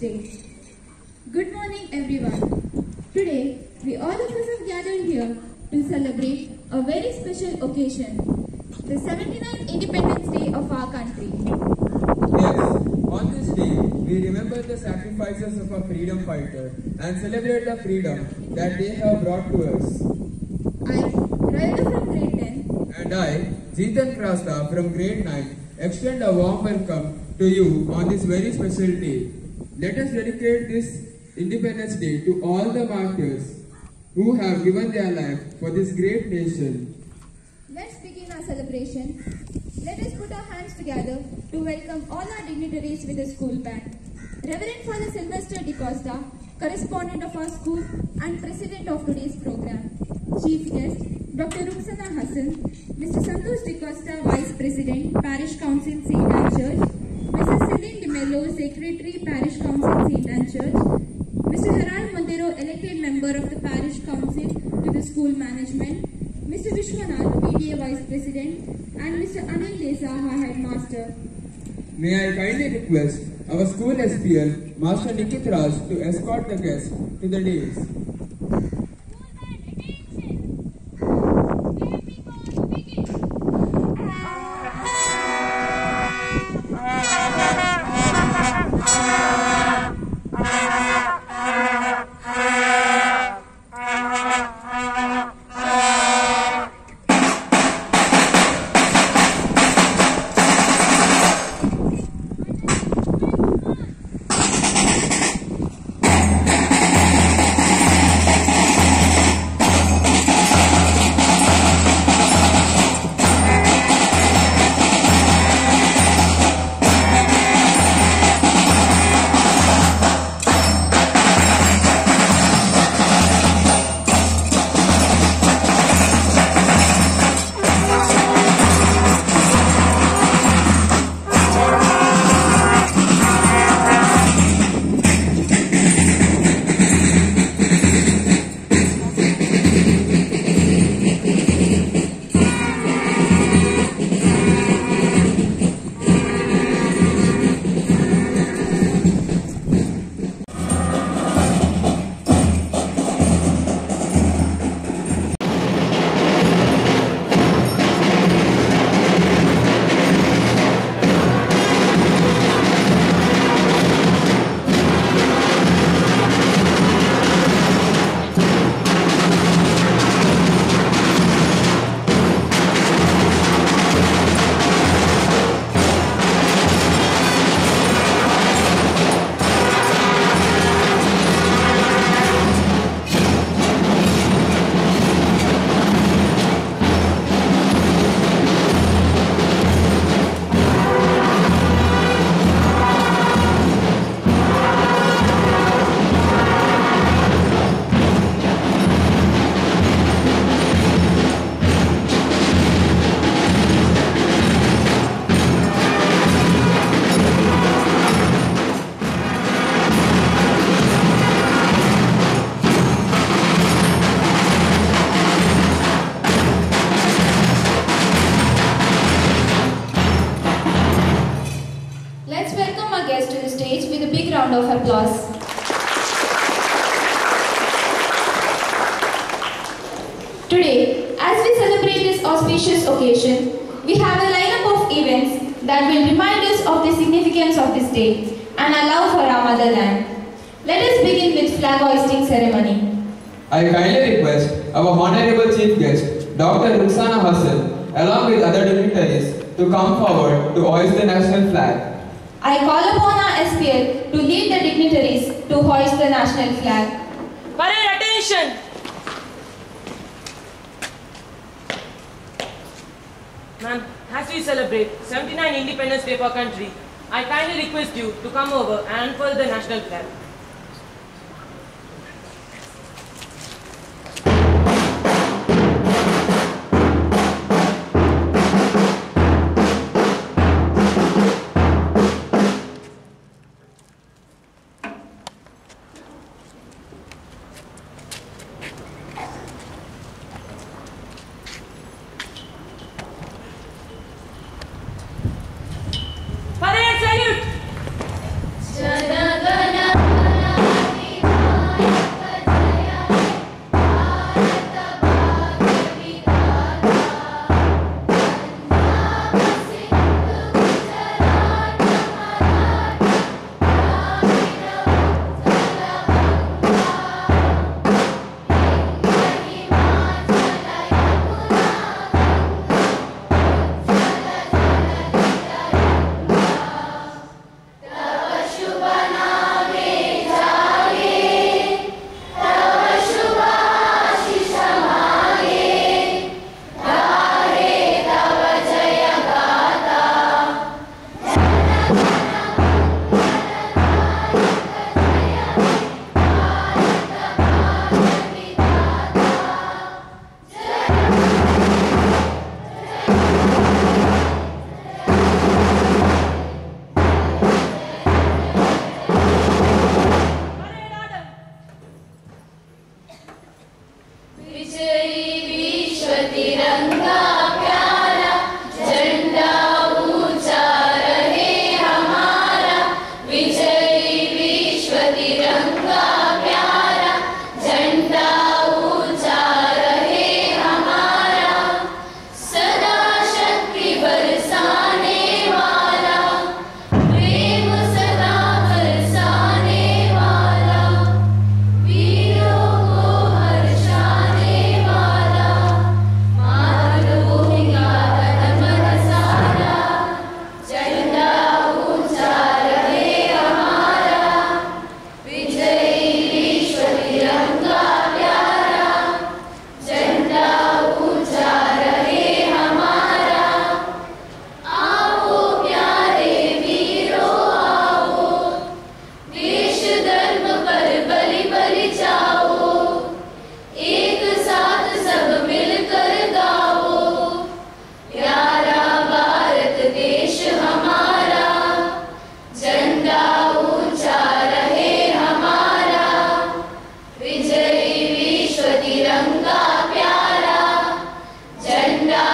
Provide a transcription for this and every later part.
Day. Good morning everyone. Today, we all of us have gathered here to celebrate a very special occasion, the 79th Independence Day of our country. Yes, on this day, we remember the sacrifices of our freedom fighters and celebrate the freedom that they have brought to us. I, Rayuda from grade 10, And I, Jeetan Krasta from grade 9, extend a warm welcome to you on this very special day. Let us dedicate this Independence Day to all the martyrs who have given their life for this great nation. let's begin our celebration. Let us put our hands together to welcome all our dignitaries with a school band. Reverend Father Sylvester DeCosta, correspondent of our school and president of today's program. Chief guest, Dr. Ruxana Hassan, Mr. Santosh DeCosta, Vice President, Parish Council, St. Anne Church, Mrs. Celine DeMello, Secretary, Parish Council, St. Anne Church, Mr. Haral Montero, elected member of the Parish Council to the school management, Mr. Vishwanath, PTA Vice President, and Mr. Anil Desa, our headmaster. May I kindly request our school SPL, Master Nikit Raj, to escort the guests to the dais. Of applause. Today, as we celebrate this auspicious occasion, we have a lineup of events that will remind us of the significance of this day and our love for our motherland. Let us begin with flag hoisting ceremony. I kindly request our Honorable Chief Guest, Dr. Ruxana Hassan, along with other dignitaries, to come forward to hoist the national flag. I call upon our SPL to lead the dignitaries to hoist the national flag. Parade attention! Ma'am, as we celebrate 79 Independence Day for our country, I kindly request you to come over and unfurl the national flag. Parade salute! तिरंगा प्यारा, झंडा ऊंचा रहे हमारा, सदा शक्ति बरसाने वाला, प्रेम सदा बरसाने वाला, वीरों को हर्षाने वाला, मातृभूमि का तन मन सारा, झंडा ऊंचा रहे हमारा, विजयी विश्व तिरंगा प्यारा, झंडा ऊंचा रहे हमारा। आओ प्यारे वीरों आओ, देश धर्म पर बलि बलि जाओ, एक साथ सब मिलकर गाओ, प्यारा भारत देश हमारा, झंडा ऊंचा रहे हमारा, विजयी विश्व तिरंगा प्यारा, झंडा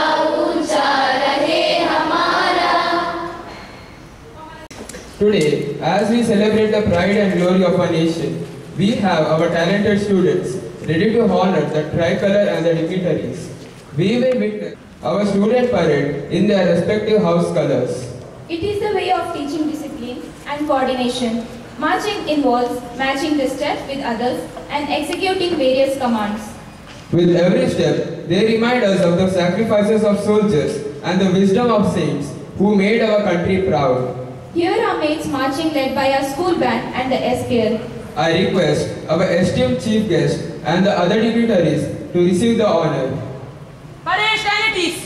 ऊंचा रहे हमारा। Today, as we celebrate the pride and glory of our nation, we have our talented students ready to honor the tricolor and the dignitaries. We will witness our student parade in their respective house colors. It is a way of teaching discipline and coordination. Marching involves matching the steps with others and executing various commands. With every step, they remind us of the sacrifices of soldiers and the wisdom of saints who made our country proud. Here are mates marching led by our school band and the SPL. I request our esteemed chief guest and the other dignitaries to receive the honor. Parade Stanitis!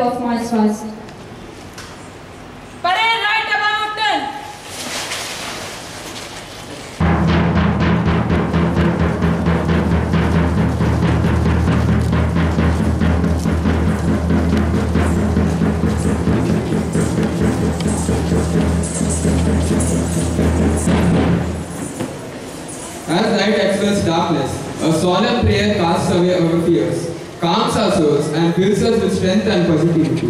of March past. Parade right about turn. As light expels darkness, a solemn prayer casts away our fears, calms our souls, and fills us with strength and positivity.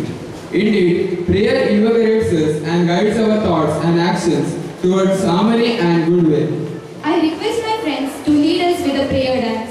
Indeed, prayer invigorates us and guides our thoughts and actions towards harmony and goodwill. I request my friends to lead us with a prayer dance.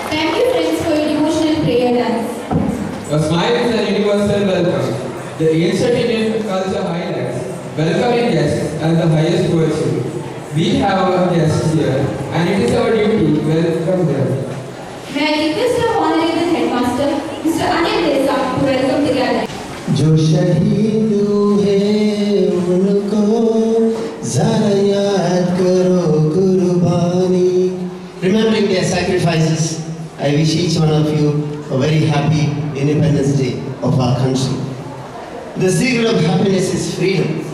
Thank you friends for your devotional prayer dance. A smile is an universal welcome. The ancient Indian culture highlights welcoming guests as the highest virtue. We have our guests here and it is our duty to welcome them. May I request our honorable headmaster, Mr. Anil Desa, to welcome the gathering. जो शहीद हुए उनको ज़रा याद करो कुर्बानी. Remembering their sacrifices, I wish each one of you a very happy Independence Day of our country. The secret of happiness is freedom,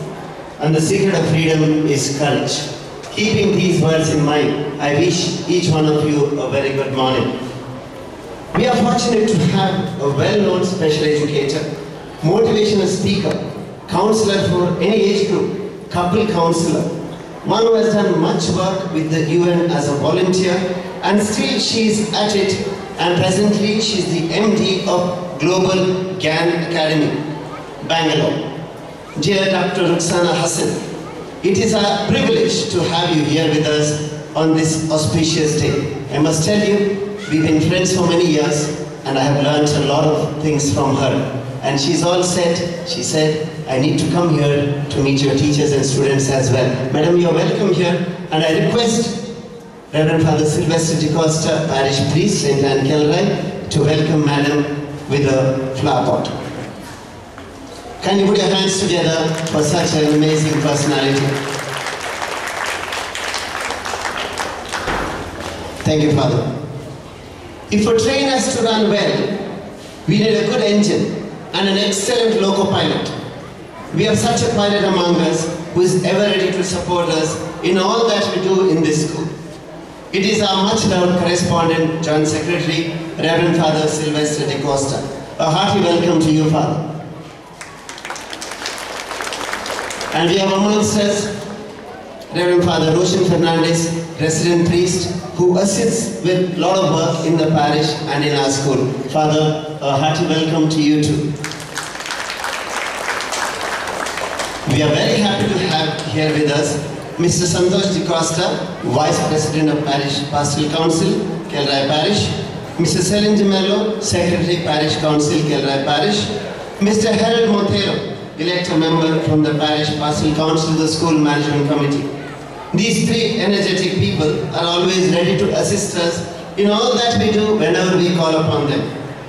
and the secret of freedom is courage. Keeping these words in mind, I wish each one of you a very good morning. We are fortunate to have a well-known special educator, motivational speaker, counselor for any age group, couple counselor, one who has done much work with the UN as a volunteer, and still she is at it, and presently she is the MD of Global GAN Academy, Bangalore. Dear Dr. Ruxana Hassan, it is a privilege to have you here with us on this auspicious day. I must tell you, we've been friends for many years and I have learned a lot of things from her. And she's all set. She said, I need to come here to meet your teachers and students as well. Madam, you're welcome here. And I request Reverend Father Sylvester DeCosta, Parish Priest, St. Anne Kelrai, to welcome Madam with a flower pot. Can you put your hands together for such an amazing personality? Thank you, Father. If a train has to run well, we need a good engine and an excellent loco-pilot. We have such a pilot among us who is ever ready to support us in all that we do in this school. It is our much-loved correspondent, Joint Secretary, Reverend Father Sylvester DeCosta. A hearty welcome to you, Father. And we have amongst us Reverend Father Roshan Fernandez, resident priest, who assists with a lot of work in the parish and in our school. Father, a hearty welcome to you too. We are very happy to have here with us Mr. Santosh DeCosta, Vice President of Parish Pastoral Council, Kelrai Parish, Mr. Selin de Mello, Secretary Parish Council, Kelrai Parish, Mr. Harold Montero, Elected Member from the Parish Pastoral Council, the School Management Committee. These three energetic people are always ready to assist us in all that we do whenever we call upon them.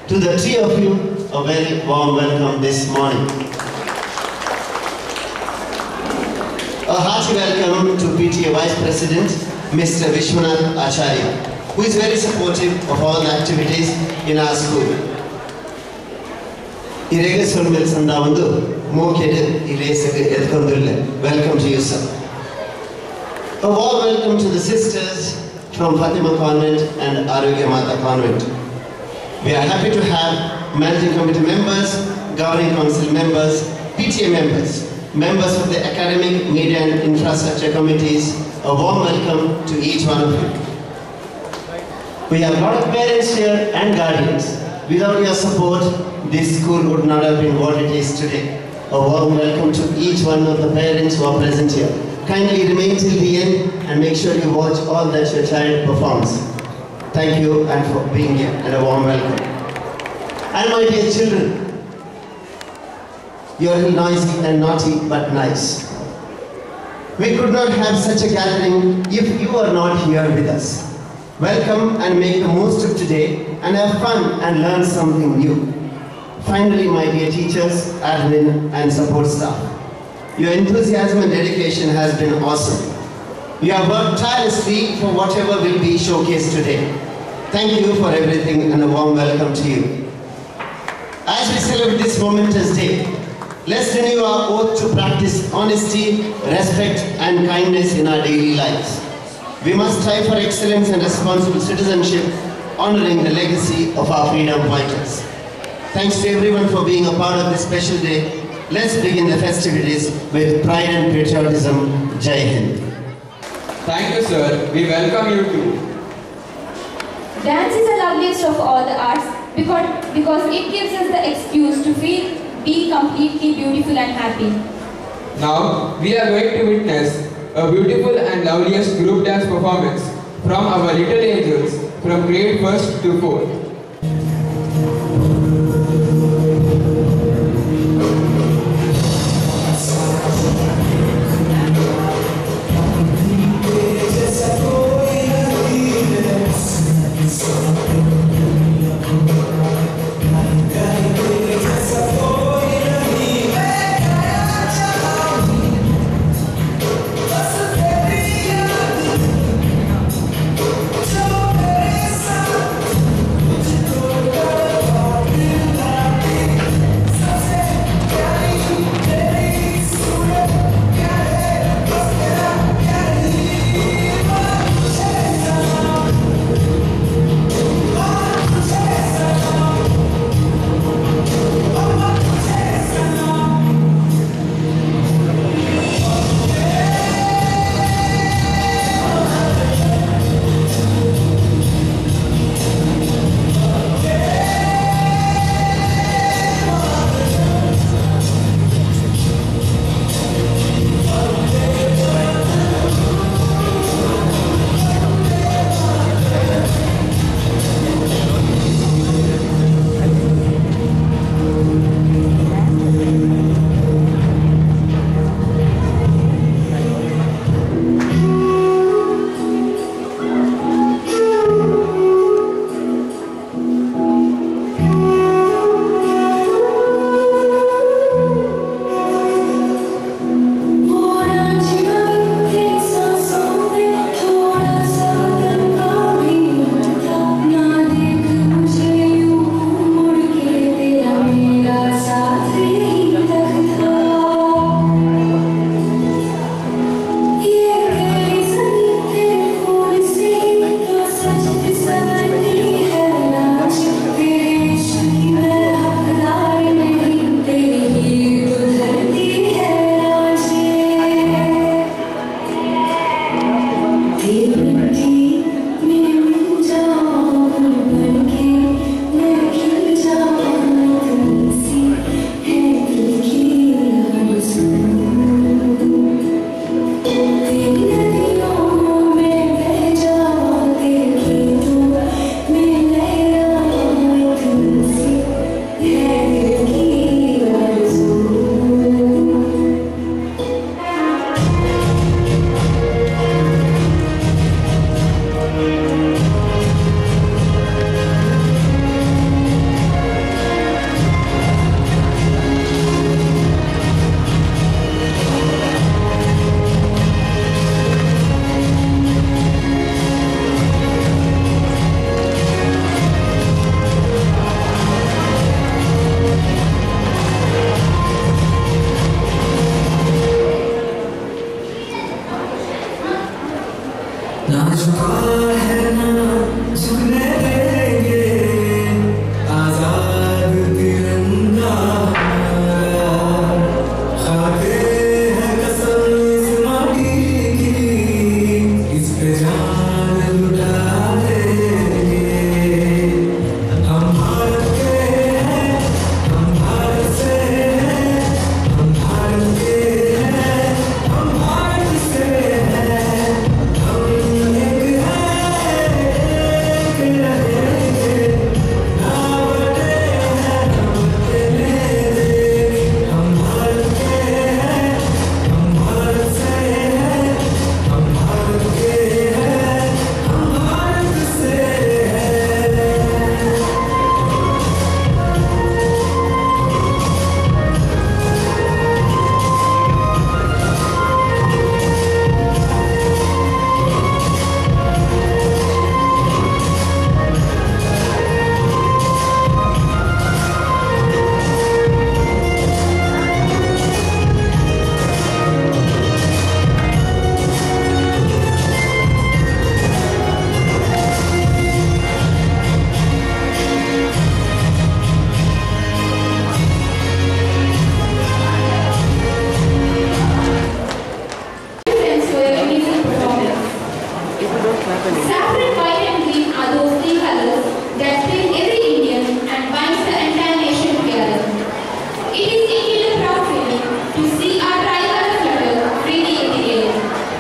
To the three of you, a very warm welcome this morning. A hearty welcome to PTA Vice President, Mr. Vishwanath Acharya, who is very supportive of all the activities in our school. Welcome to you, sir. A warm welcome to the sisters from Fatima Convent and Arogya Mata Convent. We are happy to have Managing Committee members, Governing Council members, PTA members, members of the Academic, Media and Infrastructure Committees. A warm welcome to each one of you. We have a lot of parents here and guardians. Without your support, this school would not have been what it is today. A warm welcome to each one of the parents who are present here. Kindly remain till the end and make sure you watch all that your child performs. Thank you and for being here and a warm welcome. And my dear children, you are a little noisy and naughty but nice. We could not have such a gathering if you are not here with us. Welcome and make the most of today and have fun and learn something new. Finally, my dear teachers, admin and support staff, your enthusiasm and dedication has been awesome. You have worked tirelessly for whatever will be showcased today. Thank you for everything and a warm welcome to you. As we celebrate this momentous day, let's renew our oath to practice honesty, respect and kindness in our daily lives. We must strive for excellence and responsible citizenship, honoring the legacy of our freedom fighters. Thanks to everyone for being a part of this special day. Let's begin the festivities with pride and patriotism. Jai Hind. Thank you, sir. We welcome you too. Dance is the loveliest of all the arts because it gives us the excuse to be completely beautiful and happy. Now, we are going to witness a beautiful and loveliest group dance performance from our little angels from grade 1st to 4th. Saffron, white and green are those three colors that bring every Indian and binds the entire nation together. It is indeed a proud feeling to see our tricolor flutter freely in the air.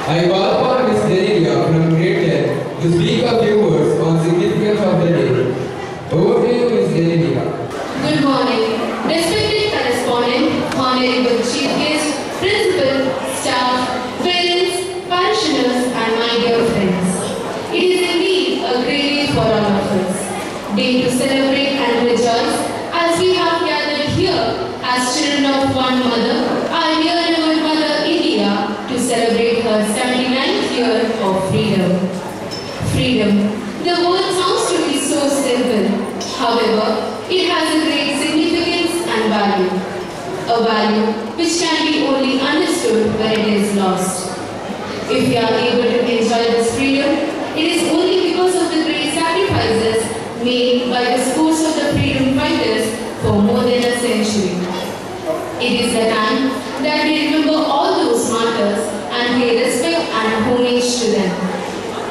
I call upon Miss Delia from grade 10 to speak a few words on significance of the day. Over to you, Miss Delia. Good morning, respected correspondent, honorable chief guest, principal, staff, parents, parishioners, and my dear friends. It is indeed a great day for all of us. Day to celebrate and rejoice as we have gathered here as children of one mother, our dear and good mother India, to celebrate her 79th year of freedom. Freedom. The word sounds to be so simple. However, it has a great significance and value. A value which can be only understood when it is lost. If we are able to enjoy this freedom, it is only because of the great sacrifices made by the scores of the freedom fighters for more than a century. It is the time that we remember all those martyrs and pay respect and homage to them.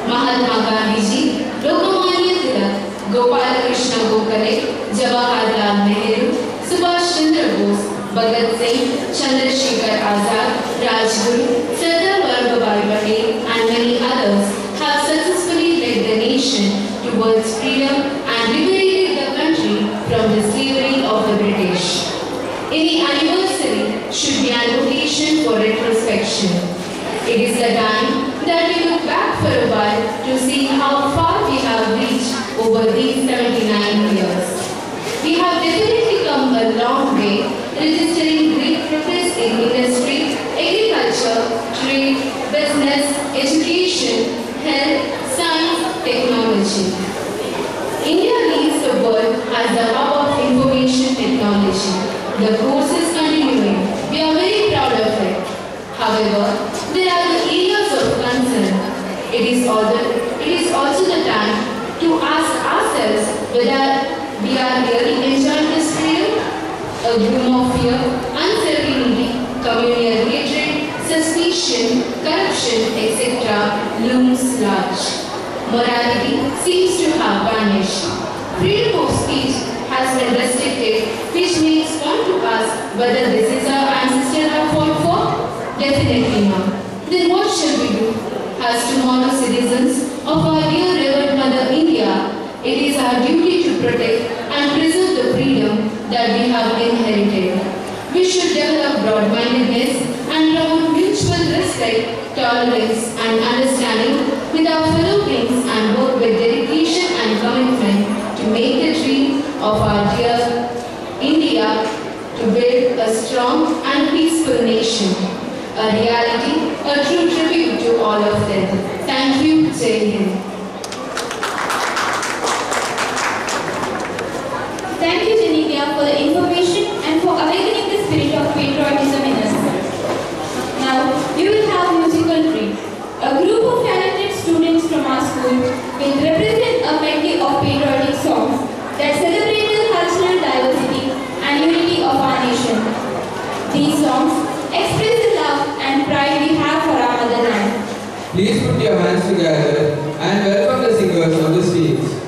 Mahatma Gandhi Ji, Lokmanya Tilak, Gopal Krishna Gokhale, Jawaharlal Nehru, Subhash Chandra Bose, Bhagat Singh, Chandrasekhar Azad, Rajguru, Sardar Vallabhbhai Patel, and many others have successfully led the nation towards freedom and liberated the country from the slavery of the British. Any anniversary should be an occasion for retrospection. It is the time that we look back for a while to see how far we have reached over these 79 years. We have definitely come a long way, registering great progress in industry, agriculture, trade, business, education, health, science, technology. India leads the world as the hub of information technology. The course is continuing. We are very proud of it. However, there are the areas of concern. It is also the time to ask ourselves whether we are really enjoying this freedom. A gloom of fear, uncertainty, communal hatred, suspicion, corruption, etc. looms large. Morality seems to have vanished. Freedom of speech has been restricted, which makes one to ask whether this is our ancestors have fought for? Definitely not. Then what shall we do? As tomorrow's citizens of our dear revered Mother India, it is our duty to protect and preserve the freedom that we have inherited. We should develop broad-mindedness and promote mutual respect, tolerance and understanding with our fellow beings and work with dedication and commitment to make the dream of our dear India to build a strong and peaceful nation. A reality, a true tribute to all of them. Thank you, Jai Hind. Thank you, Genevieve, for the information and for awakening the spirit of patriotism in us. Now, we will have musical treat. A group of talented students from our school will represent a medley of patriotic songs that celebrate the cultural diversity and unity of our nation. These songs express the love and pride we have for our motherland. Please put your hands together and welcome the singers on the stage.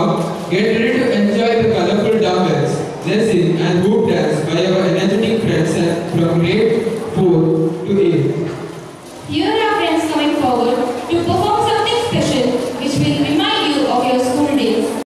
Now, get ready to enjoy the colorful dumbbells, dressing and hoop dance by our energetic friends from grade 4 to 8. Here are friends coming forward to perform something special which will remind you of your school days.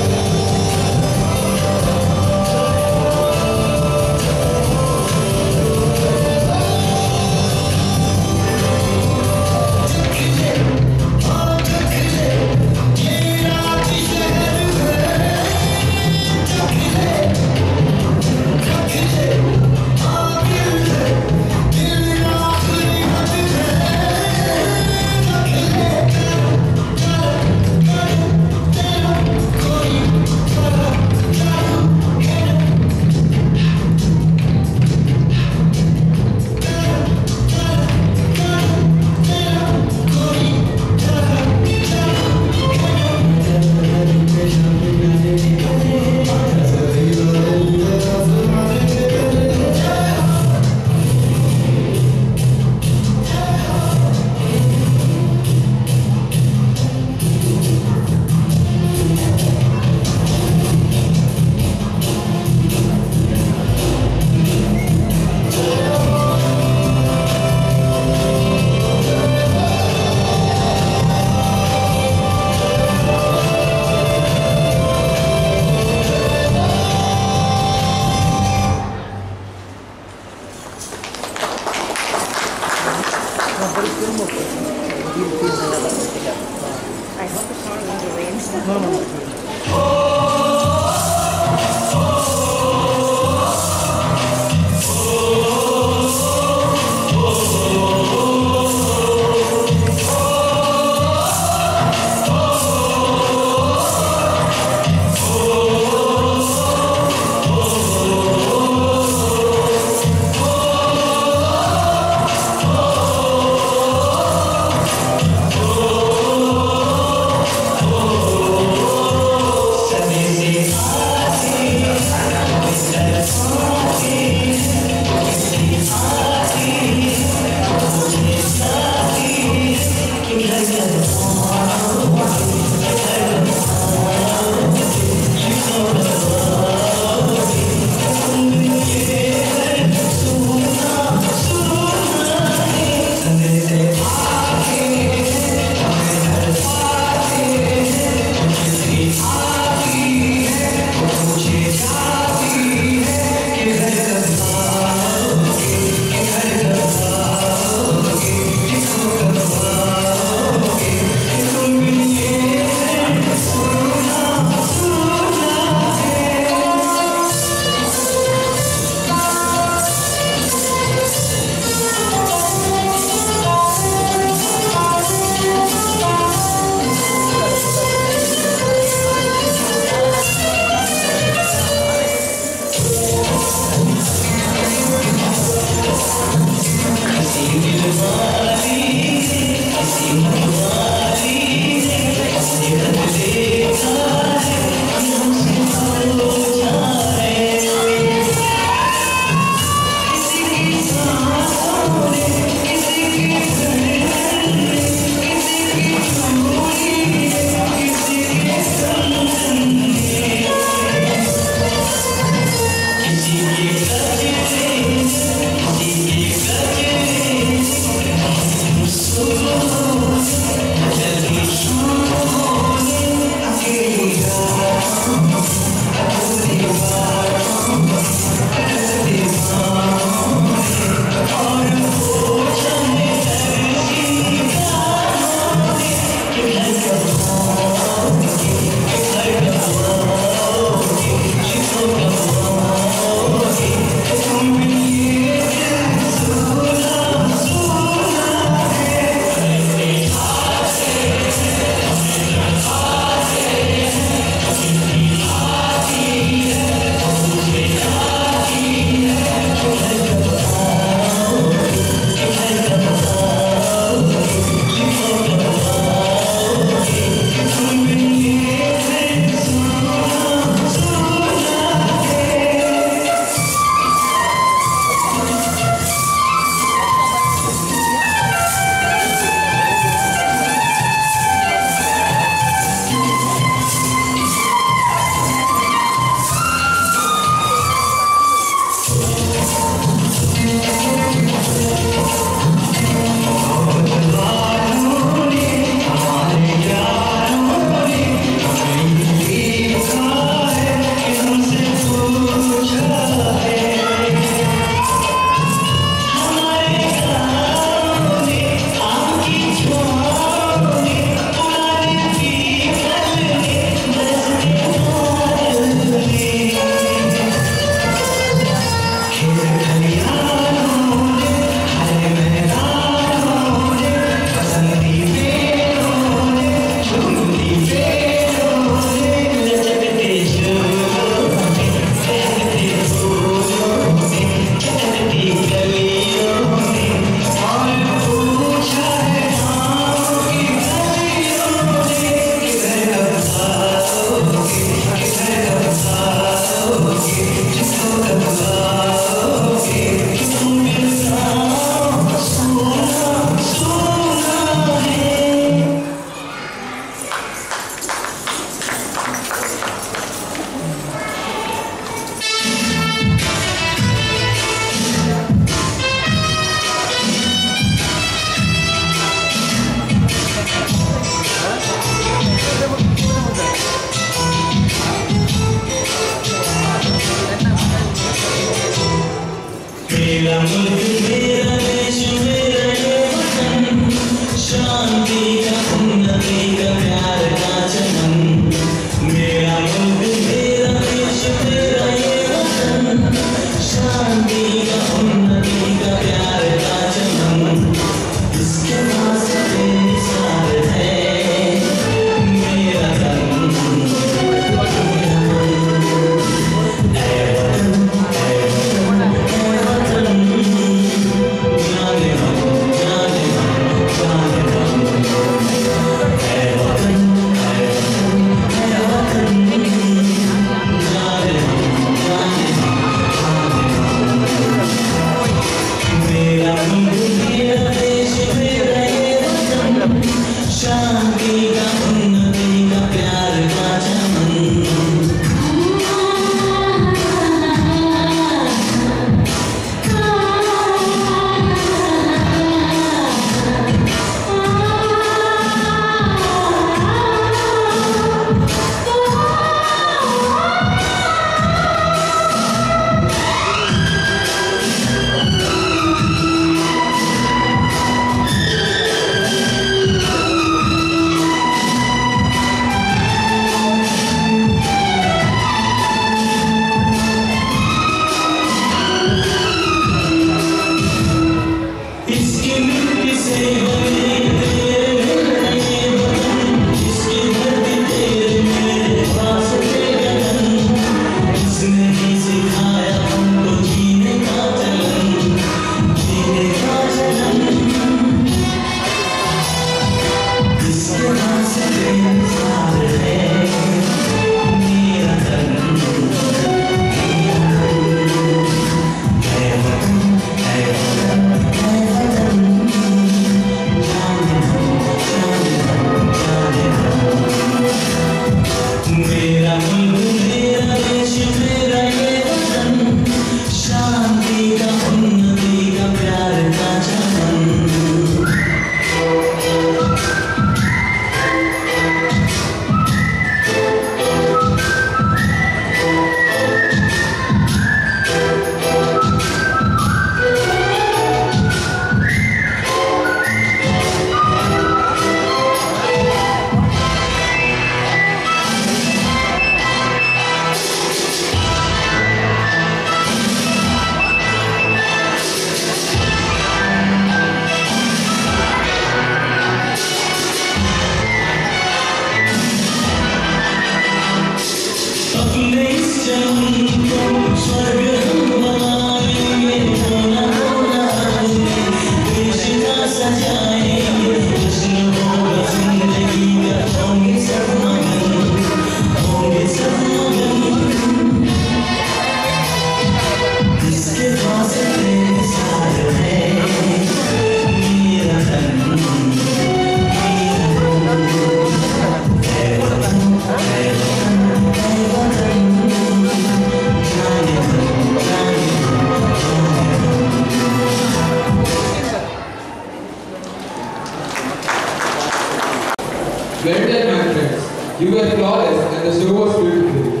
Well done, my friends. You were flawless and the show was beautiful.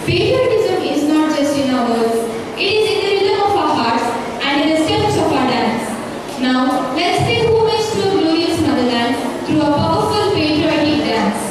Patriotism is not just in our words, it is in the rhythm of our hearts and in the steps of our dance. Now, let's pay homage to our glorious motherland through a powerful patriotic dance.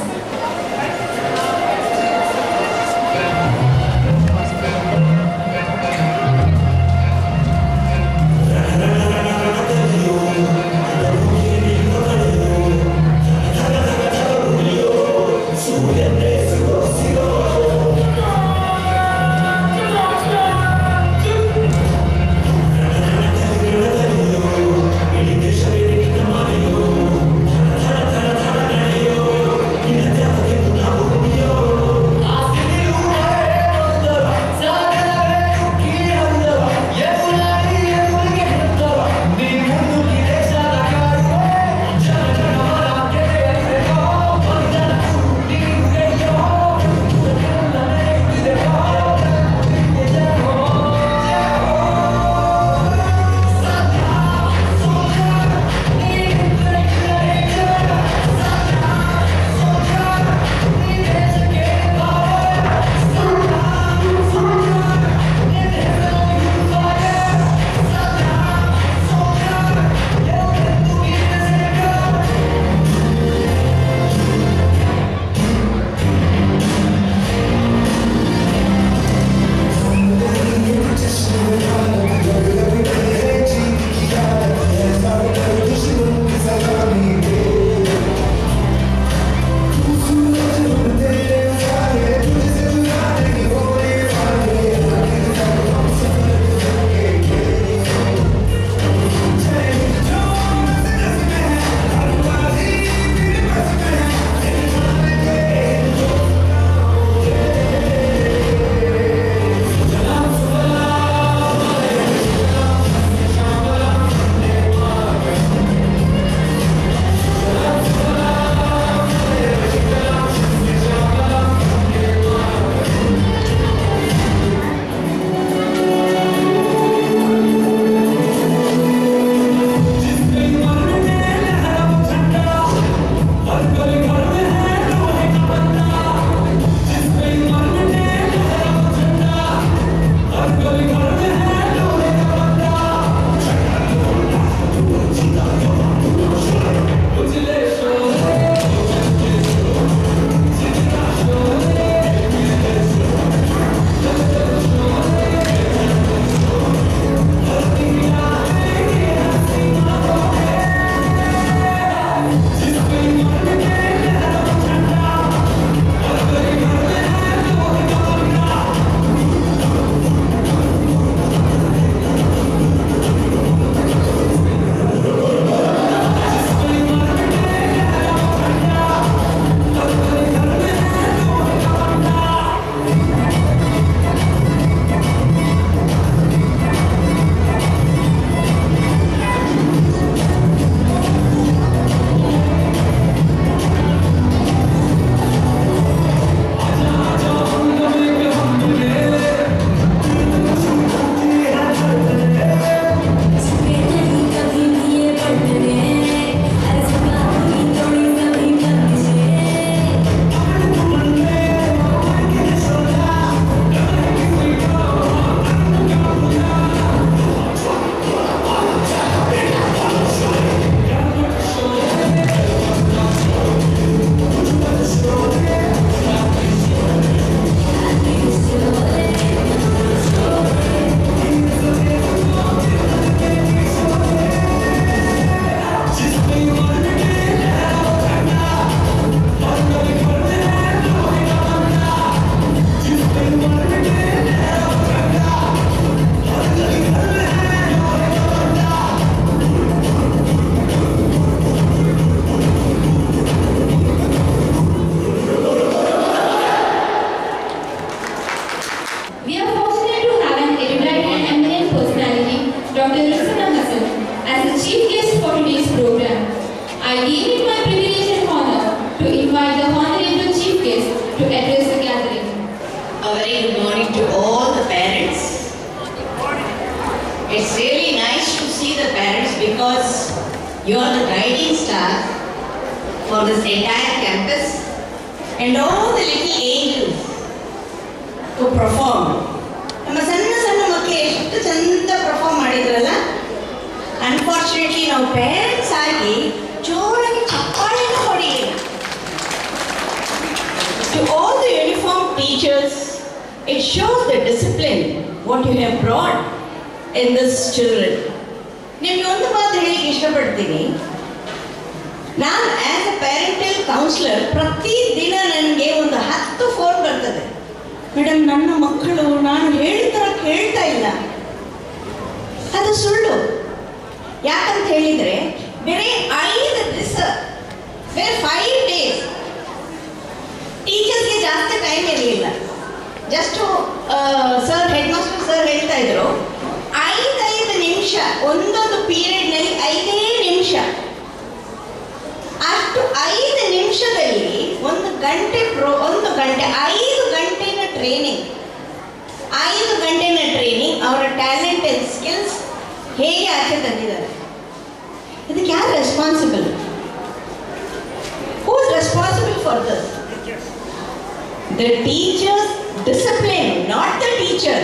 I deem it my privilege and honor to invite the Honorable Chief Guest to address the gathering. A very good morning to all the parents. It's really nice to see the parents because you are the guiding star for this entire campus and all the little angels who perform. ನಮ್ಮ ಸಣ್ಣ ಸಣ್ಣ ಮಕ್ಕಳು ಎಷ್ಟು ಚಂದ perform ಮಾಡಿದ್ರಲ್ಲ. Unfortunately ನಾವು parents ಆಗಿ ಜೋರಾಗಿ ಚಪ್ಪಾಳೆನ ಹೊಡೆಯಿಲ್ಲ. To all the uniformed teachers, it shows the discipline what you have brought in this children. ನಿಮ್ಗೆ ಒಂದು ಮಾತು ಹೇಳಿಕ್ಕೆ ಇಷ್ಟಪಡ್ತೀನಿ. ನಾನು ಆಸ್ ಅ ಪ್ಯಾರೆಂಟಲ್ ಕೌನ್ಸಿಲರ್ ಪ್ರತಿದಿನ ನನಗೆ ಒಂದು 10 ಫೋನ್ ಬರ್ತದೆ. ಮೇಡಮ್, ನನ್ನ ಮಕ್ಕಳು ನಾನು ಹೇಳಿದ ಥರ ಕೇಳ್ತಾ ಇಲ್ಲ. ಅದು ಸುಳ್ಳು. ಯಾಕಂತ ಹೇಳಿದರೆ ಬೇರೆ 5 ದಿವಸ, ಬೇರೆ 5 ಡೇಸ್ ಟೀಚರ್ಸ್ಗೆ ಜಾಸ್ತಿ ಟೈಮ್ ಇರಲಿಲ್ಲ. Just sir, head master sir ಹೇಳ್ತಾ ಇದ್ರು 5 ನಿಮಿಷ ಒಂದೊಂದು ಪೀರಿಯಡ್ನಲ್ಲಿ 5 ನಿಮಿಷ. ಅಷ್ಟು 5 ನಿಮಿಷದಲ್ಲಿ 1 ಗಂಟೆ 5 ಗಂಟೆನ ಟ್ರೈನಿಂಗ್, 5 ಗಂಟೆನ ಟ್ರೈನಿಂಗ್ ಅವರ ಟ್ಯಾಲೆಂಟ್ ಅಂಡ್ ಸ್ಕಿಲ್ಸ್ ಹೇಗೆ ಆಚೆ ತಂದಿದ್ದಾರೆ. ಇದಕ್ಕೆ ಯಾರು responsible? Who is responsible for this? The teacher's discipline, not the teacher.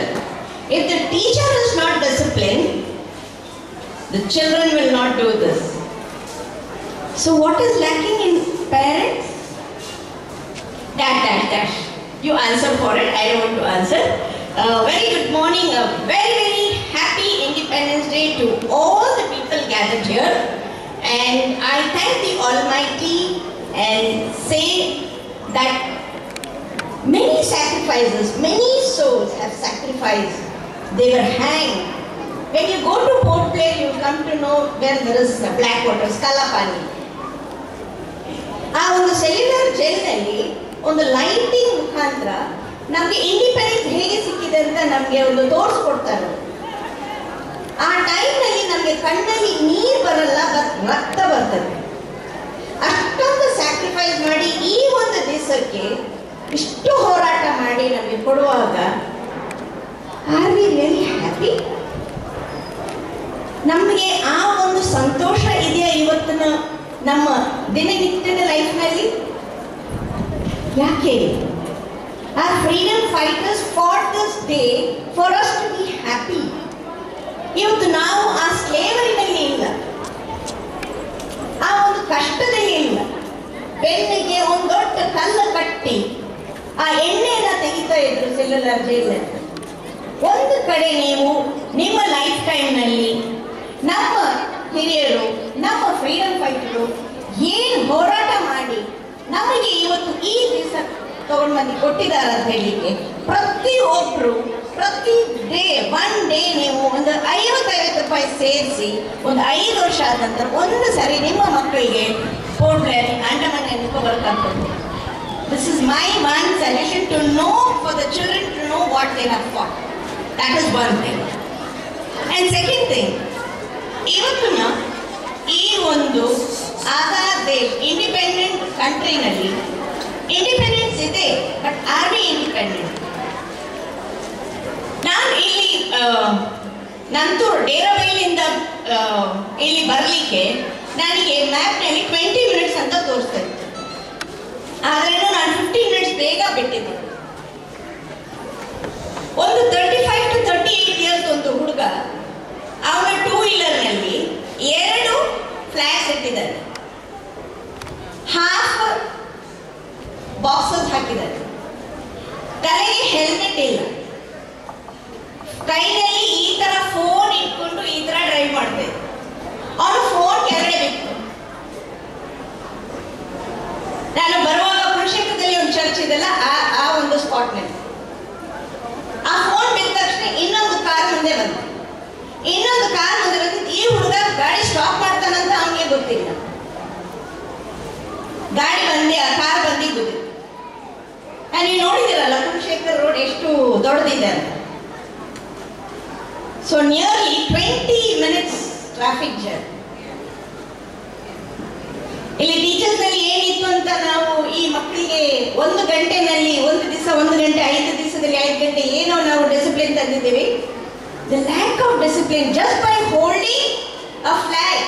If the teacher is not disciplined, the children will not do this. So what is lacking in parents? Dash. You answer for it. I don't want to answer. Very good morning. A very, very happy Independence Day to all the people gathered here. And I thank the Almighty and say that many sacrifices, many souls have sacrificed. They were hanged. When you go to Port Blair, you come to know where there is Blackwater, Kalapani. ಆ ಒಂದು cellular ಜೈಲ್ನಲ್ಲಿ ಒಂದು lighting ಮುಖಾಂತರ ನಮಗೆ independence ಹೇಗೆ ಸಿಕ್ಕಿದೆ ಅಂತ ನಮಗೆ ಒಂದು ತೋರಿಸ್ಕೊಡ್ತಾರೆ. ಆ ಟೈಮ್ನಲ್ಲಿ ನಮಗೆ ಕಣ್ಣಲ್ಲಿ ನೀರು ಬರಲ್ಲ, ರಕ್ತ ಬರ್ತದೆ. ಅಷ್ಟೊಂದು ಸ್ಯಾಕ್ರಿಫೈಸ್ ಮಾಡಿ ಈ ಒಂದು ದಿವಸಕ್ಕೆ ಇಷ್ಟು ಹೋರಾಟ ಮಾಡಿ ನಮಗೆ ಕೊಡುವಾಗ ಆರ್ ವಿ ರಿಯಲಿ ಹ್ಯಾಪಿ? ನಮಗೆ ಆ ಒಂದು ಸಂತೋಷ ಇದೆಯಾ ಇವತ್ತಿನ ನಮ್ಮ ದಿನನಿತ್ಯದ ಲೈಫ್ನಲ್ಲಿ? ಯಾಕೆ? Are freedom fighters for this day for us to be happy. ಇವತ್ತು ನಾವು ಆ ಸ್ಲೇವರಿನಲ್ಲಿ ಇಲ್ಲ, ಆ ಒಂದು ಕಷ್ಟದಲ್ಲಿ ಇಲ್ಲ. ಬೆನ್ನಿಗೆ ಒಂದು ದೊಡ್ಡ ಕಲ್ಲು ಕಟ್ಟಿ ಆ ಎಣ್ಣೆನ ತೆಗಿತಾ ಇದ್ರು ಸೆಲ್ಯುಲರ್ ಜೈಲಲ್ಲಿ. ಒಂದು ಕಡೆ ನೀವು ನಿಮ್ಮ ಲೈಫ್ ಟೈಮ್ನಲ್ಲಿ ನಮ್ಮ ಹಿರಿಯರು, ನಮ್ಮ ಫ್ರೀಡಮ್ ಫೈಟರು ಏನು ಹೋರಾಟ ಮಾಡಿ ನಮಗೆ ಇವತ್ತು ಈ ದಿವಸ ತಗೊಂಡು ಬಂದು ಕೊಟ್ಟಿದ್ದಾರೆ ಅಂತ ಹೇಳಲಿಕ್ಕೆ ಪ್ರತಿಯೊಬ್ಬರು ಪ್ರತಿ ಡೇ 1 ಡೇ ನೀವು ಒಂದು 50 ರೂಪಾಯಿ ಸೇರಿಸಿ ಒಂದು 5 ವರ್ಷ ಆದ ನಂತರ ಒಂದು ಸರಿ ನಿಮ್ಮ ಮಕ್ಕಳಿಗೆ port Blair, Andaman and Nicobar ಕರ್ಕೊಂಡು. This is my one suggestion to know, for the children to know what they have fought. That is one thing. And second thing, ಇವತ್ತಿನ ಈ ಒಂದು ಆಜಾದ್ ದೇಶ್ ಇಂಡಿಪೆಂಡೆಂಟ್ ಕಂಟ್ರಿನಲ್ಲಿ ಇಂಡಿಪೆಂಡೆನ್ಸ್ ಇದೆ, ಬಟ್ ಆರ್ ವಿ ಇಂಡಿಪೆಂಡೆಂಟ್? ನಾನು ಇಲ್ಲಿ ನಂತೂರು ಡೇರಾಬೈಲಿಂದ ಇಲ್ಲಿ ಬರಲಿಕ್ಕೆ ನನಗೆ ಮ್ಯಾಪ್ನಲ್ಲಿ 20 ಮಿನಿಟ್ಸ್ ಅಂತ ತೋರಿಸ್ತಾ ಇತ್ತು. ಆದ್ರೂ ನಾನು 15 ಮಿನಿಟ್ಸ್ ಬೇಗ ಬಿಟ್ಟಿದ್ದೆ. ಒಂದು 35 to 38 ಇಯರ್ಸ್ ಒಂದು ಹುಡುಗ, ಅವನ 2 ವೀಲರ್ನಲ್ಲಿ 2 ಫ್ಲಾಗ್ಸ್ ಇಟ್ಟಿದ್ದಾರೆ, ಹಾಫ್ ಬಾಕ್ಸಸ್ ಹಾಕಿದ್ದಾರೆ, ತಲೆಗೆ ಹೆಲ್ಮೆಟ್ ಇಲ್ಲ, ಕೈಯಲ್ಲಿ ಈ ತರ ಫೋನ್ ಇಟ್ಕೊಂಡು ಈ ತರ ಡ್ರೈವ್ ಮಾಡ್ತಾ ಇದ್ದ. ಅವನು ಫೋನ್ ಕೆಳಗಡೆ ಬಿಟ್ಟು. ನಾನು ಬರುವಾಗ ಕುರುಕ್ಷೇತ್ರದಲ್ಲಿ ಒಂದು ಚರ್ಚ್ ಇದೆಲ್ಲ, ಆ ಒಂದು ಸ್ಪಾಟ್ನಲ್ಲಿ ಆ ಫೋನ್ ಬಿದ್ದ ತಕ್ಷಣ ಇನ್ನೊಂದು ಕಾರ್ ಮುಂದೆ ಬಂತು. ಈ ಹುಡುಗ ಗಾಡಿ ಸ್ಟಾಪ್ ಮಾಡ್ತಾನಂತ ಅವನಿಗೆ ಗೊತ್ತಿಲ್ಲ. ಗಾಡಿ ಬಂದೆ, ಆ ಕಾರ್ ಬಂದಿ ಗೊತ್ತಿತ್ತು. ನೀವು ನೋಡಿದಿರಲ್ಲ ಕುರುಕ್ಷೇತ್ರ ರೋಡ್ ಎಷ್ಟು ದೊಡ್ಡದಿದೆ ಅಂತ. So nearly 20 minutes traffic jam. ಇಲ್ಲಿ ಟೀಚರ್ಸ್ ನಲ್ಲಿ ಏನಿತ್ತು ಅಂತ ನಾವು ಈ ಮಕ್ಕಳಿಗೆ 1 ಗಂಟೆನಲ್ಲಿ 1 ದಿವಸ 1 ಗಂಟೆ 5 ದಿವಸದಲ್ಲಿ 5 ಗಂಟೆ ಏನೋ ನಾವು discipline ತಂದಿದ್ದೀವಿ. The lack of discipline, just by holding a flag,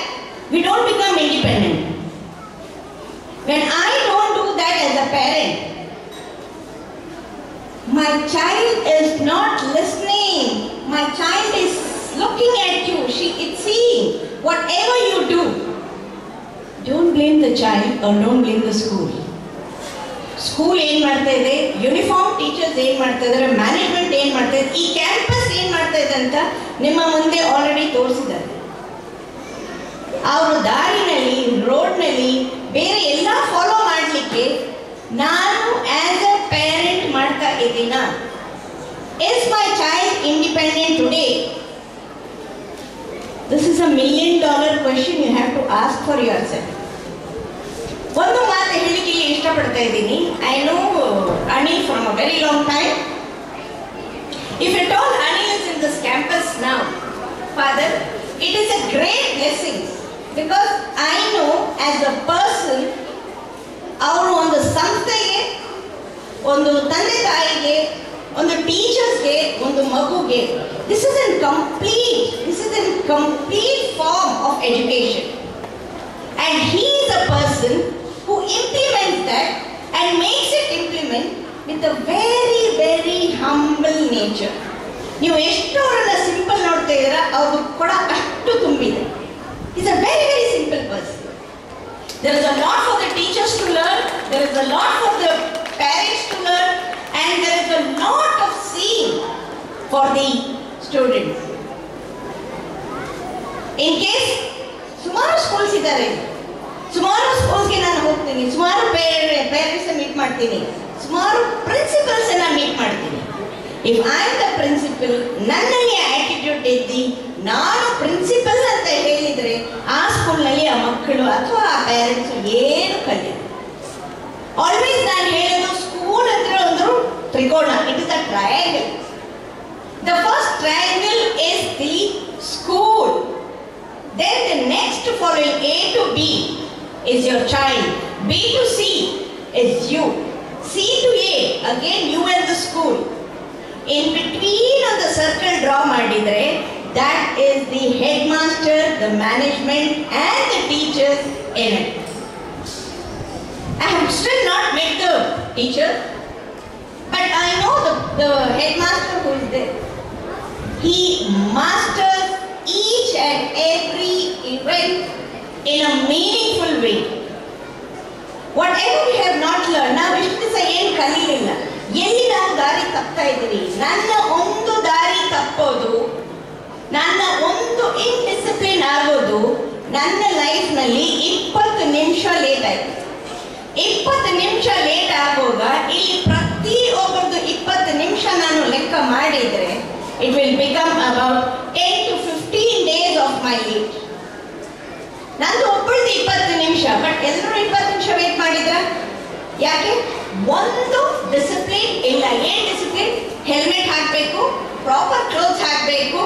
we don't become independent. When I don't do that as a parent, my child is not listening. My child is looking at you. It's seeing whatever you do. Don't blame the child or don't blame the school. School ಏನ್ ಮಾಡ್ತಾ ಇದೆ, uniform teachers ಏನ್ ಮಾಡ್ತಾ ಇದ್ದಾರೆ, management ಏನ್ ಮಾಡ್ತಾ ಇದೆ, ಈ ಕ್ಯಾಂಪಸ್ ಏನ್ ಮಾಡ್ತಾ ಇದೆ ಅಂತ ನಿಮ್ಮ ಮುಂದೆ ಆಲ್ರೆಡಿ ತೋರಿಸಿದ್ದಾರೆ. ಅವರ ದಾರಿನಲ್ಲಿ, ರೋಡ್ನಲ್ಲಿ ಬೇರೆ ಎಲ್ಲ ಫಾಲೋ ಮಾಡಲಿಕ್ಕೆ ನಾನು ಆಸ್ ಅ ಪೇರೆಂಟ್ ಮಾಡ್ತಾ ಇದ್ದೀನ? Is my child independent today? This is a $1 million question you have to ask for yourself. ಒಂದು ಮಾತು ಹೇಳಿಕ್ಕೆ ಇಷ್ಟಪಡ್ತಾ ಇದ್ದೀನಿ. I know Anil from a very long time. If at all Anil is in this campus now, Father, it is a great blessing because I know as a person, ಅವರು ಒಂದು ಸಂಸ್ಥೆಗೆ, ಒಂದು ತಂದೆ ತಾಯಿಗೆ, ಒಂದು ಟೀಚರ್ಸ್ಗೆ, ಒಂದು ಮಗುಗೆ, this is a complete form of education. And he is a person who implements that and makes it implement with a very, very humble nature. ನೀವು ಎಷ್ಟು ಅವರನ್ನ ಸಿಂಪಲ್ ನೋಡ್ತಾ ಇದ್ದೀರಾ, ಅವರು ಕೂಡ ಅಷ್ಟು ತುಂಬಿದೆ. He's a very, very simple person. There is a lot for the teachers to learn, there is a lot for the parents to learn, and there is a lot of seeing for the students. In case ಸುಮಾರು schools ಇದ್ದಾರೆ, ಸುಮಾರು ಸ್ಕೂಲ್ಸ್ಗೆ ನಾನು ಹೋಗ್ತೀನಿ, ಸುಮಾರು parents meet ಮಾಡ್ತೀನಿ, ಸುಮಾರು principals meet ಮಾಡ್ತೀನಿ. If I am the principal, ನನ್ನಲ್ಲಿ ಆಟಿಟ್ಯೂಡ್ ಇದ್ದಿ ನಾನು ಪ್ರಿನ್ಸಿಪಲ್ ಅಂತ ಹೇಳಿದ್ರೆ ಆ ಸ್ಕೂಲ್ನಲ್ಲಿ ಆ ಮಕ್ಕಳು ಅಥವಾ ಆ ಪೇರೆಂಟ್ಸ್ ಏನು ಕಲಿಯಲ್ಲ. ಆಲ್ವೇಸ್ ನಾನು ಹೇಳೋದು, ಸ್ಕೂಲ್ ಅಂದ್ರೆ ಒಂದು ತ್ರಿಕೋಣ, it is a triangle. The first triangle is the school. Then the next following A to B is your child. B to C is you. C to A, again you and the school. In between on the circle draw madidre, that is the headmaster, the management and the teachers in it. I have still not met the teacher, but I know the headmaster who is there. He masters each and every event in a meaningful way. Whatever we have not learned, ನಾವು ಇಷ್ಟು ದಿವಸ ಏನು ಕಲಿಲಿಲ್ಲ, ಎಲ್ಲಿ ನಾವು ದಾರಿ ತಪ್ತಾ ಇದ್ದೀವಿ. ನನ್ನ ಒಂದು ದಾರಿ ತಪ್ಪೋದು, ನನ್ನ ಒಂದು ಇನ್ಡಿಸಿಪ್ಲಿನ್ ಆಗೋದು ನನ್ನ ಲೈಫ್ನಲ್ಲಿ 20 ನಿಮಿಷ ಲೇಟ್ ಆಯಿತು. 20 ನಿಮಿಷ ಲೇಟ್ ಆಗುವಾಗ ಇಲ್ಲಿ ಪ್ರತಿಯೊಬ್ಬರದು 20 ನಿಮಿಷ ನಾನು ಲೆಕ್ಕ ಮಾಡಿದರೆ it will become about 10 to 15 days of my leave. ನಂದು ಒಬ್ಬಳದು 20 ನಿಮಿಷ, ಬಟ್ ಎಲ್ಲರೂ 20 ನಿಮಿಷ ವೇಟ್ ಮಾಡಿದ್ರ? ಯಾಕೆ? ಒಂದು ಡಿಸಿಪ್ಲಿನ್ ಇಲ್ಲ. ಏನ್ ಡಿಸಿಪ್ಲಿನ್? ಹೆಲ್ಮೆಟ್ ಹಾಕಬೇಕು, ಪ್ರಾಪರ್ ಕ್ಲೋತ್ಸ್ ಹಾಕಬೇಕು,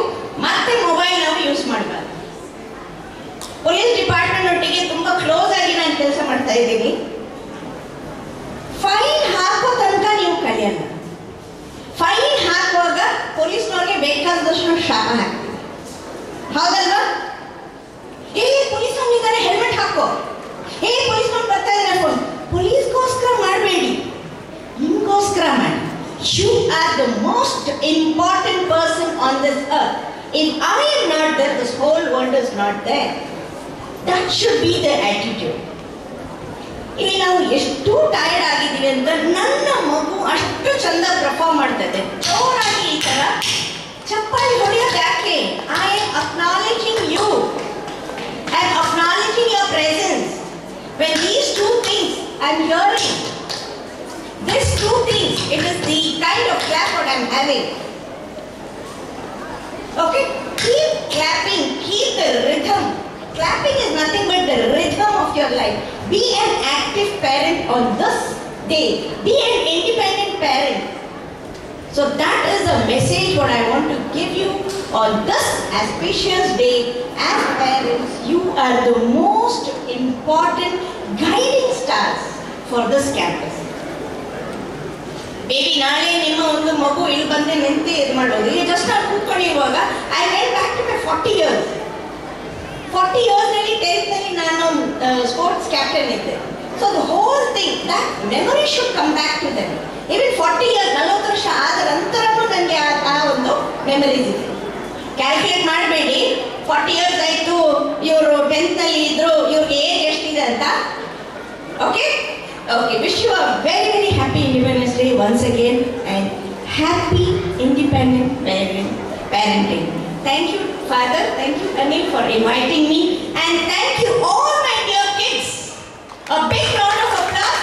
ಮತ್ತೆ ಮೊಬೈಲ್ ನಾವು ಯೂಸ್ ಮಾಡಬಾರ್ದು. ಪೊಲೀಸ್ ಡಿಪಾರ್ಟ್ಮೆಂಟ್ ಒಟ್ಟಿಗೆ ತುಂಬಾ ಕ್ಲೋಸ್ ಆಗಿ ನಾನು ಕೆಲಸ ಮಾಡ್ತಾ ಇದ್ದೀನಿ. ಫೈನ್ ಹಾಕೋ ತನಕ ನೀವು ಕಲಿಯಲ್ಲ. ಫೈನ್ ಹಾಕುವಾಗ ಪೊಲೀಸ್ನವ್ರಿಗೆ ಬೇಕಾದಷ್ಟು ಶಾಪ ಹಾಕ್ತೀವಿ, ಹೌದಲ್ವಾ? ಪೊಲೀಸ್ನವ್ರಿದ್ದಾರೆ, ಹೆಲ್ಮೆಟ್ ಹಾಕೋ, ಪೊಲೀಸ್ನವ್ರು ಬರ್ತಾ ಇದ್ದಾರೆ ಫೋನ್. ಪೊಲೀಸ್ಗೋಸ್ಕರ ಮಾಡಬೇಡಿ, ನಿಮ್ಗೋಸ್ಕರ ಮಾಡಿ. You are the most important person on this earth. If I am not there, this whole world is not there. That should be the attitude. ಇಲ್ಲಿ ನಾವು ಎಷ್ಟು ಟೈರ್ಡ್ ಆಗಿದ್ದೀವಿ ಅಂತ, ನನ್ನ ಮಗು ಅಷ್ಟು ಚಂದ ಪರ್ಫಾರ್ಮ್ ಮಾಡ್ತದೆ, ಜೋರಾಗಿ ಈ ತರ ಚಪ್ಪಾಳಿ ಹೊಡೆಯೋದು ಯಾಕೆ? I am acknowledging you, I am acknowledging your presence. When these two things I am hearing, these two things, it is the kind of clap what I am having. Okay, keep clapping, keep the rhythm. Clapping is nothing but the rhythm of your life. Be an active parent on this day. Be an independent parent. So that is the message what I want to give you on this auspicious day. As parents, you are the most important guiding stars for this campus. Maybe ನಾಳೆ ನಿಮ್ಮ ಒಂದು ಮಗು ಇಲ್ಲಿ ಬಂದು ನಿಂತು ಇದು ಮಾಡೋದು. ಈಗ ಜಸ್ಟ್ ನಾನು ಕೂತ್ಕೊಂಡಿರುವಾಗ I went back to my 40 years. 40 years ನಲ್ಲಿ 10th ನಲ್ಲಿ ನಾನು ಸ್ಪೋರ್ಟ್ಸ್ ಕ್ಯಾಪ್ಟನ್ ಇದ್ದೆ. So the whole thing, that memory should come back to them. Even 40 years, 40 ವರ್ಷ ಆದ ನಂತರನೂ ನನಗೆ ಆ ಒಂದು ಮೆಮರೀಸ್ ಇದೆ. ಕ್ಯಾಲ್ಕುಲೇಟ್ ಮಾಡಬೇಡಿ, 40 years ಆಯಿತು, ಇವರು 10th ನಲ್ಲಿ ಇದ್ರು, ಇವ್ರಿಗೆ ಏಜ್ ಎಷ್ಟಿದೆ ಅಂತ. Okay okay, wish you a very very happy independence day once again and happy independent parenting. Thank you, Father. Thank you, Anil, for inviting me. And thank you, all my dear kids. A big round of applause.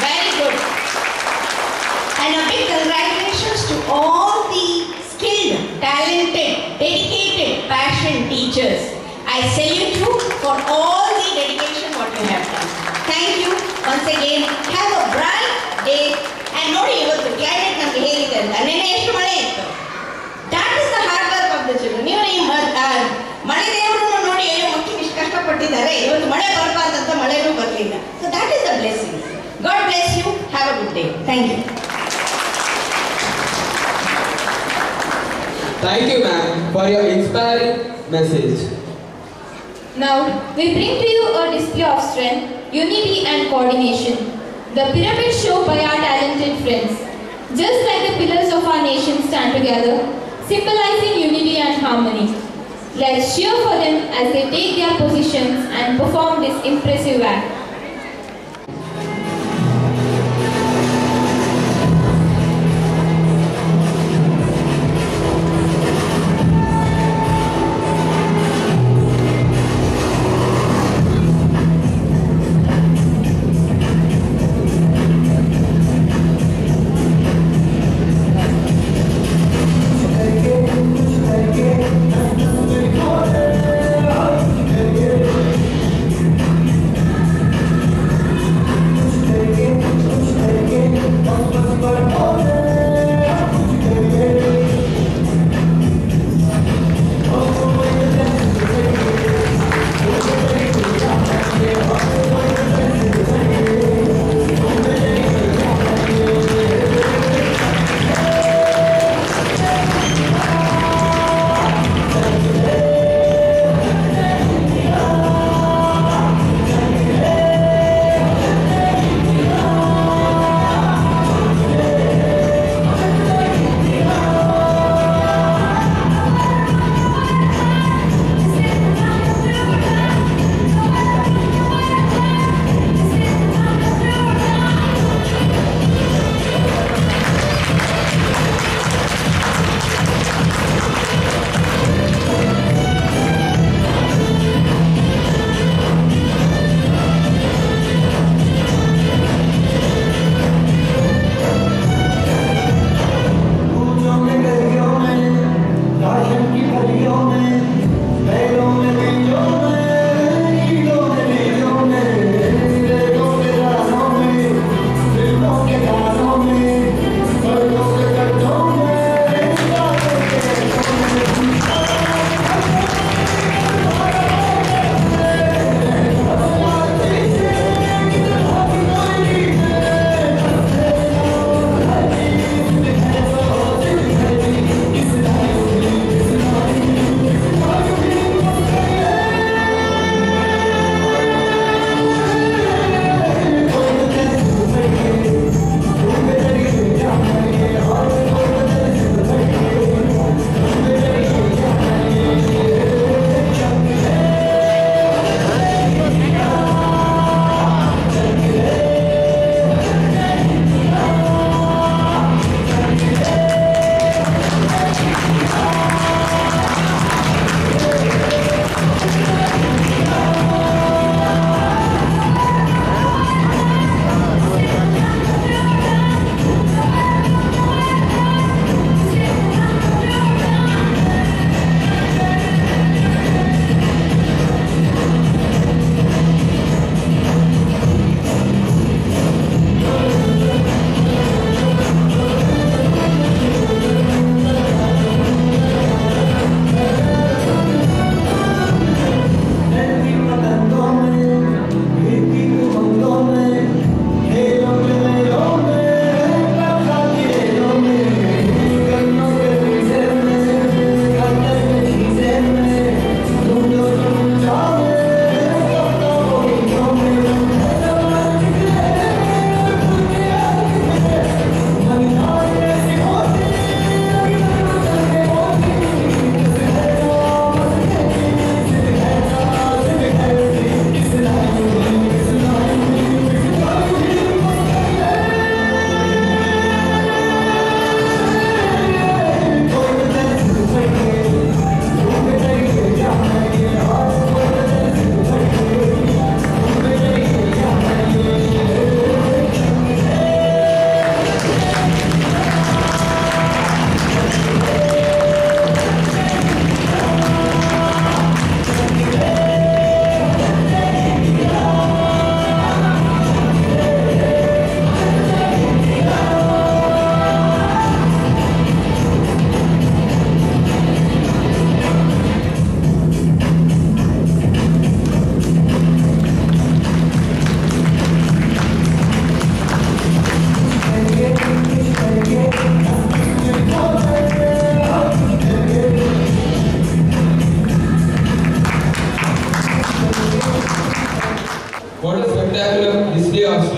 Very good. And a big congratulations to all the skilled, talented, dedicated, passionate teachers. I salute you for all the dedication what you have done. Thank you once again. Have a bright day. And ನೋಡಿ ಇವತ್ತು climate ನಮಗೆ ಹೇಗಿದೆ ಅಂತ. ನೆನ್ನೆ ಎಷ್ಟು ಮಳೆ ಇತ್ತು. That is the hard work of the children. ನೀವು ಈ ಮಳೆ ದೇವರನ್ನು ನೋಡಿ ಅಯ್ಯೋ ಮಕ್ಕಳು ಇಷ್ಟು ಕಷ್ಟಪಟ್ಟಿದ್ದಾರೆ, ಇವತ್ತು ಮಳೆ ಬರಬಾರ್ದಂತ ಮಳೆನೂ ಬರಲಿಲ್ಲ. So that is the blessing. God bless you. Have a good day. Thank you. Thank you, ma'am, for your inspiring message. Now, we bring to you a display of strength, unity and coordination. The pyramid show by our talented friends. Just like the pillars of our nation stand together, symbolizing unity and harmony. Let's cheer for them as they take their positions and perform this impressive act.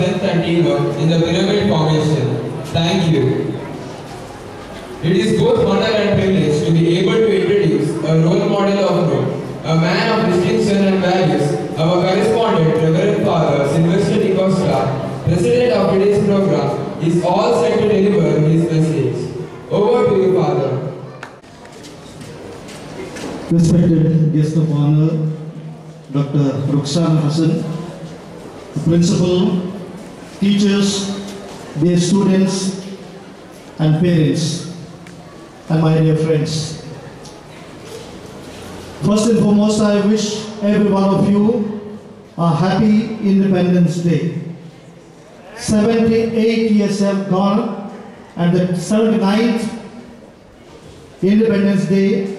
strength and teamwork in the pyramid formation. Thank you. It is both honor and privilege to be able to introduce a role model of note, a man of distinction and values, our correspondent, Reverend Father Sylvester DiCosta, President of today's program, is all set to deliver his message. Over to you, Father. Respected guest of honor, Dr. Rukhsana Hassan, principal, teachers, dear students and parents, and my dear friends. First and foremost, I wish every one of you a happy Independence Day. 78 years have gone, and the 79th Independence Day